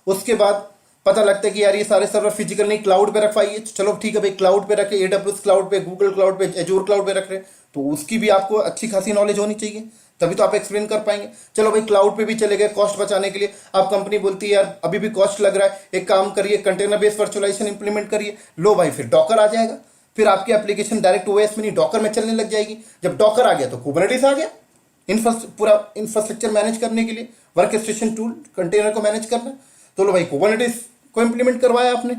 उसके बाद पता लगता है कि यार ये सारे सर्वर फिजिकल नहीं क्लाउड पे रखवाइए, चलो ठीक है भाई क्लाउड पे रखे, AWS क्लाउड पे, गूगल क्लाउड पे, एजूर क्लाउड पे रख रहे, तो उसकी भी आपको अच्छी खासी नॉलेज होनी चाहिए, तभी तो आप एक्सप्लेन कर पाएंगे। चलो भाई क्लाउड पे भी चले गए कॉस्ट बचाने के लिए। अब कंपनी बोलती है यार अभी भी कॉस्ट लग रहा है, एक काम करिए कंटेनर बेस्ड वर्चुअलाइजेशन इंप्लीमेंट करिए। लो भाई फिर डॉकर आ जाएगा, फिर आपकी एप्लीकेशन डायरेक्ट OS में नहीं डॉकर में चलने लग जाएगी। जब डॉकर आ गया तो कुबरनेटिस आ गया, पूरा इंफ्रास्ट्रक्चर मैनेज करने के लिए, वर्क स्टेशन टूल कंटेनर को मैनेज करना। तो लो भाई कुबरनेटिस को इंप्लीमेंट करवाया आपने,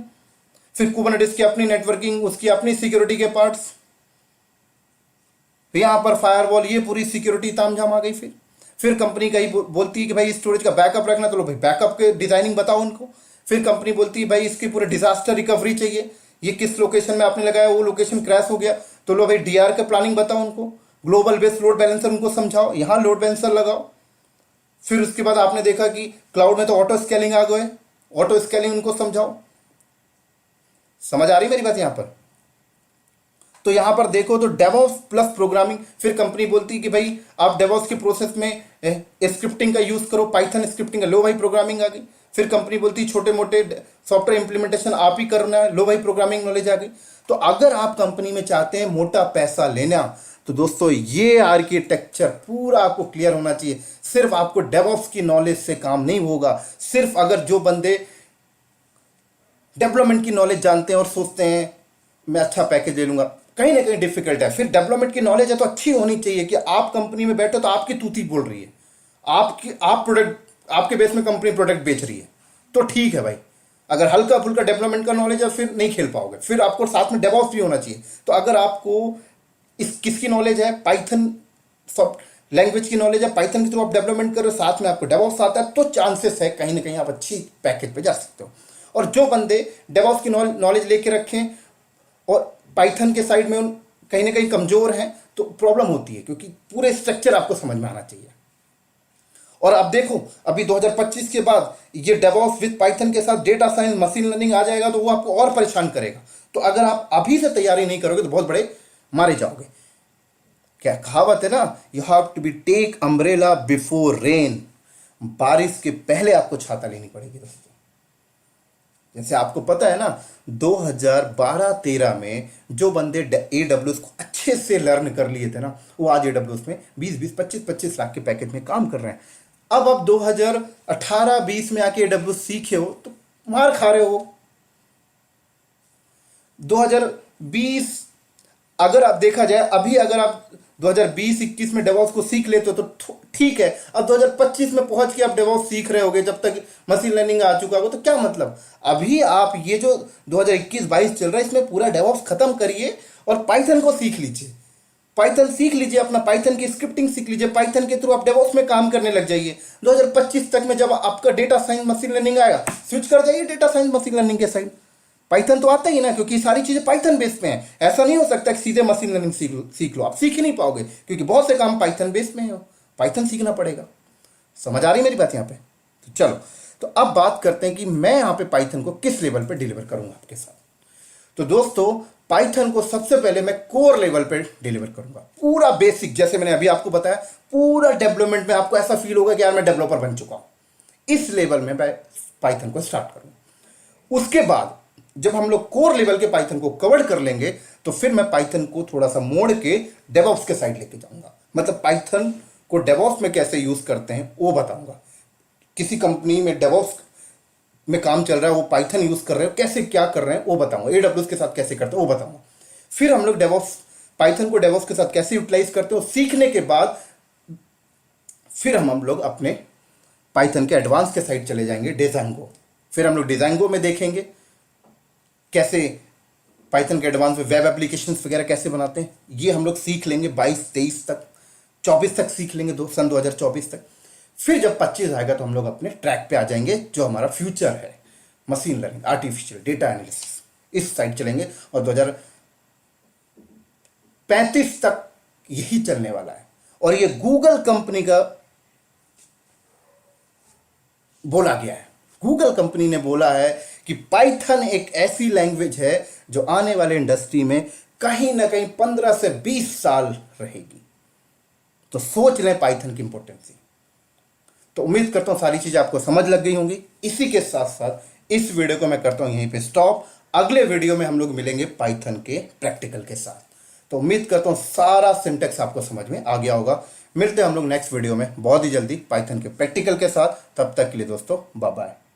फिर कुबरनेटिस की अपनी नेटवर्किंग, उसकी अपनी सिक्योरिटी के पार्ट्स, यहां पर फायरवॉल, ये पूरी सिक्योरिटी तामझाम आ गई। फिर कंपनी का ही बोलती है कि भाई स्टोरेज का बैकअप रखना, तो लो भाई बैकअप के डिजाइनिंग बताओ उनको। फिर कंपनी बोलती है भाई इसकी पूरे डिजास्टर रिकवरी चाहिए, ये किस लोकेशन में आपने लगाया, वो लोकेशन क्रैश हो गया, तो लो भाई डीआर का प्लानिंग बताओ उनको, ग्लोबल बेस्ड लोड बैलेंसर उनको समझाओ, यहाँ लोड बैलेंसर लगाओ। फिर उसके बाद आपने देखा कि क्लाउड में तो ऑटो स्केलिंग आ गए, ऑटो स्केलिंग उनको समझाओ। समझ आ रही मेरी बात यहां पर? तो यहां पर देखो तो डेवॉप्स प्लस प्रोग्रामिंग, फिर कंपनी बोलती है कि भाई आप डेवॉप्स की प्रोसेस में स्क्रिप्टिंग का यूज करो, पाइथन स्क्रिप्टिंग का, लो भाई प्रोग्रामिंग आ गई। फिर कंपनी बोलती है छोटे मोटे सॉफ्टवेयर इंप्लीमेंटेशन आप ही करना है, लो भाई प्रोग्रामिंग नॉलेज आ गई। तो अगर आप कंपनी में चाहते हैं मोटा पैसा लेना, तो दोस्तों ये आर्किटेक्चर पूरा आपको क्लियर होना चाहिए। सिर्फ आपको डेवऑप्स की नॉलेज से काम नहीं होगा। सिर्फ अगर जो बंदे डेवलपमेंट की नॉलेज जानते हैं और सोचते हैं मैं अच्छा पैकेज ले लूंगा, कहीं ना कहीं डिफिकल्ट है। फिर डेवलपमेंट की नॉलेज है तो अच्छी होनी चाहिए कि आप कंपनी में बैठे तो आपकी तूती बोल रही है, आप प्रोडक्ट, आपके बेस में कंपनी प्रोडक्ट बेच रही है, तो ठीक है भाई। अगर हल्का फुल्का डेवलपमेंट का नॉलेज है फिर नहीं खेल पाओगे। फिर आपको साथ में डेवऑप्स भी होना चाहिए। तो अगर आपको इस किसकी नॉलेज है, पाइथन सब लैंग्वेज की नॉलेज है, पाइथन की थ्रू आप डेवलपमेंट कर रहे हो, साथ में आपको डेवऑप्स आता है, तो चांसेस है कहीं ना कहीं आप अच्छी पैकेज पे जा सकते हो। और जो बंदे डेवऑप्स की नॉलेज लेके रखें और पाइथन के साइड में कहीं ना कहीं कमजोर हैं, तो प्रॉब्लम होती है, क्योंकि पूरे स्ट्रक्चर आपको समझ में आना चाहिए। और अब देखो अभी 2025 के बाद ये डेवऑप्स विद पाइथन के साथ डेटा साइंस मशीन लर्निंग आ जाएगा, तो वो आपको और परेशान करेगा। तो अगर आप अभी से तैयारी नहीं करोगे तो बहुत बड़े मारे जाओगे। क्या कहावत है ना, you have to be take umbrella before rain, बारिश के पहले आपको छाता लेनी पड़ेगी दोस्तों। जैसे आपको पता है ना 2012-13 में जो बंदे AWS को अच्छे से लर्न कर लिए थे ना, वो आज AWS में 20-20, 25-25 लाख के पैकेज में काम कर रहे हैं। अब 2018-20 में आके AWS सीखे हो तो मार खा रहे हो। 2020 अगर आप देखा जाए, अभी अगर आप 2020-21 में डेवॉप्स को सीख लेते हो तो ठीक है। अब 2025 में पहुंच के आप डेवॉप्स सीख रहे होगे, जब तक मशीन लर्निंग आ चुका होगा, तो क्या मतलब। अभी आप ये जो 2021-22 चल रहा है इसमें पूरा डेवॉप्स खत्म करिए और पाइथन को सीख लीजिए। पाइथन सीख लीजिए, अपना पाइथन की स्क्रिप्टिंग सीख लीजिए, पाइथन के थ्रू आप डेवॉप्स में काम करने लग जाइए। 2025 तक में जब आपका डेटा साइंस मशीन लर्निंग आएगा, स्विच कर जाइए डेटा साइंस मशीन लर्निंग के साइड। पाइथन तो आता ही ना, क्योंकि सारी चीजें पाइथन बेस पे हैं। ऐसा नहीं हो सकता कि सीधे मशीन लर्निंग सीख लो, आप सीख ही नहीं पाओगे, क्योंकि बहुत से काम पाइथन बेस में है, पाइथन सीखना पड़ेगा। समझ आ रही मेरी बात यहाँ पे? तो चलो, तो अब बात करते हैं कि मैं यहाँ पे पाइथन को किस लेवल पे डिलीवर करूंगा आपके साथ। तो दोस्तों पाइथन को सबसे पहले मैं कोर लेवल पे डिलीवर करूंगा, पूरा बेसिक। जैसे मैंने अभी आपको बताया, पूरा डेवलपमेंट में आपको ऐसा फील होगा कि यार मैं डेवलपर बन चुका हूं। इस लेवल में मैं पाइथन को स्टार्ट करूंगा। उसके बाद जब हम लोग कोर लेवल के पाइथन को कवर कर लेंगे, तो फिर मैं पाइथन को थोड़ा सा मोड़ के डेवऑप्स के साइड लेके जाऊंगा। मतलब पाइथन को डेवऑप्स में कैसे यूज करते हैं वो बताऊंगा। किसी कंपनी में डेवऑप्स में काम चल रहा है, वो पाइथन यूज कर रहे हो, कैसे क्या कर रहे हैं वो बताऊंगा। AWS के साथ कैसे करते हैं वो बताऊंगा। फिर हम लोग डेवऑप्स, पाइथन को डेवऑप्स के साथ कैसे यूटिलाइज करते हो, सीखने के बाद फिर हम लोग अपने पाइथन के एडवांस के साइड चले जाएंगे, डिजाइंगो। फिर हम लोग डिजाइंगो में देखेंगे कैसे पाइथन के एडवांस में वेब एप्लीकेशंस वगैरह कैसे बनाते हैं। ये हम लोग सीख लेंगे 22-23 तक, 24 तक सीख लेंगे, सन 2024 तक। फिर जब 25 आएगा तो हम लोग अपने ट्रैक पे आ जाएंगे, जो हमारा फ्यूचर है, machine learning, artificial data analysis, इस साइड चलेंगे। और 2035 तक यही चलने वाला है। और ये गूगल कंपनी का बोला गया है। गूगल कंपनी ने बोला है कि पाइथन एक ऐसी लैंग्वेज है जो आने वाले इंडस्ट्री में कहीं ना कहीं 15 से 20 साल रहेगी। तो सोच लें पाइथन की इंपॉर्टेंस। तो उम्मीद करता हूं सारी चीजें आपको समझ लग गई होंगी। इसी के साथ साथ इस वीडियो को मैं करता हूं यहीं पे स्टॉप। अगले वीडियो में हम लोग मिलेंगे पाइथन के प्रैक्टिकल के साथ। तो उम्मीद करता हूं सारा सिंटेक्स आपको समझ में आ गया होगा। मिलते हैं हम लोग नेक्स्ट वीडियो में बहुत ही जल्दी पाइथन के प्रैक्टिकल के साथ। तब तक के लिए दोस्तों बाय बाय।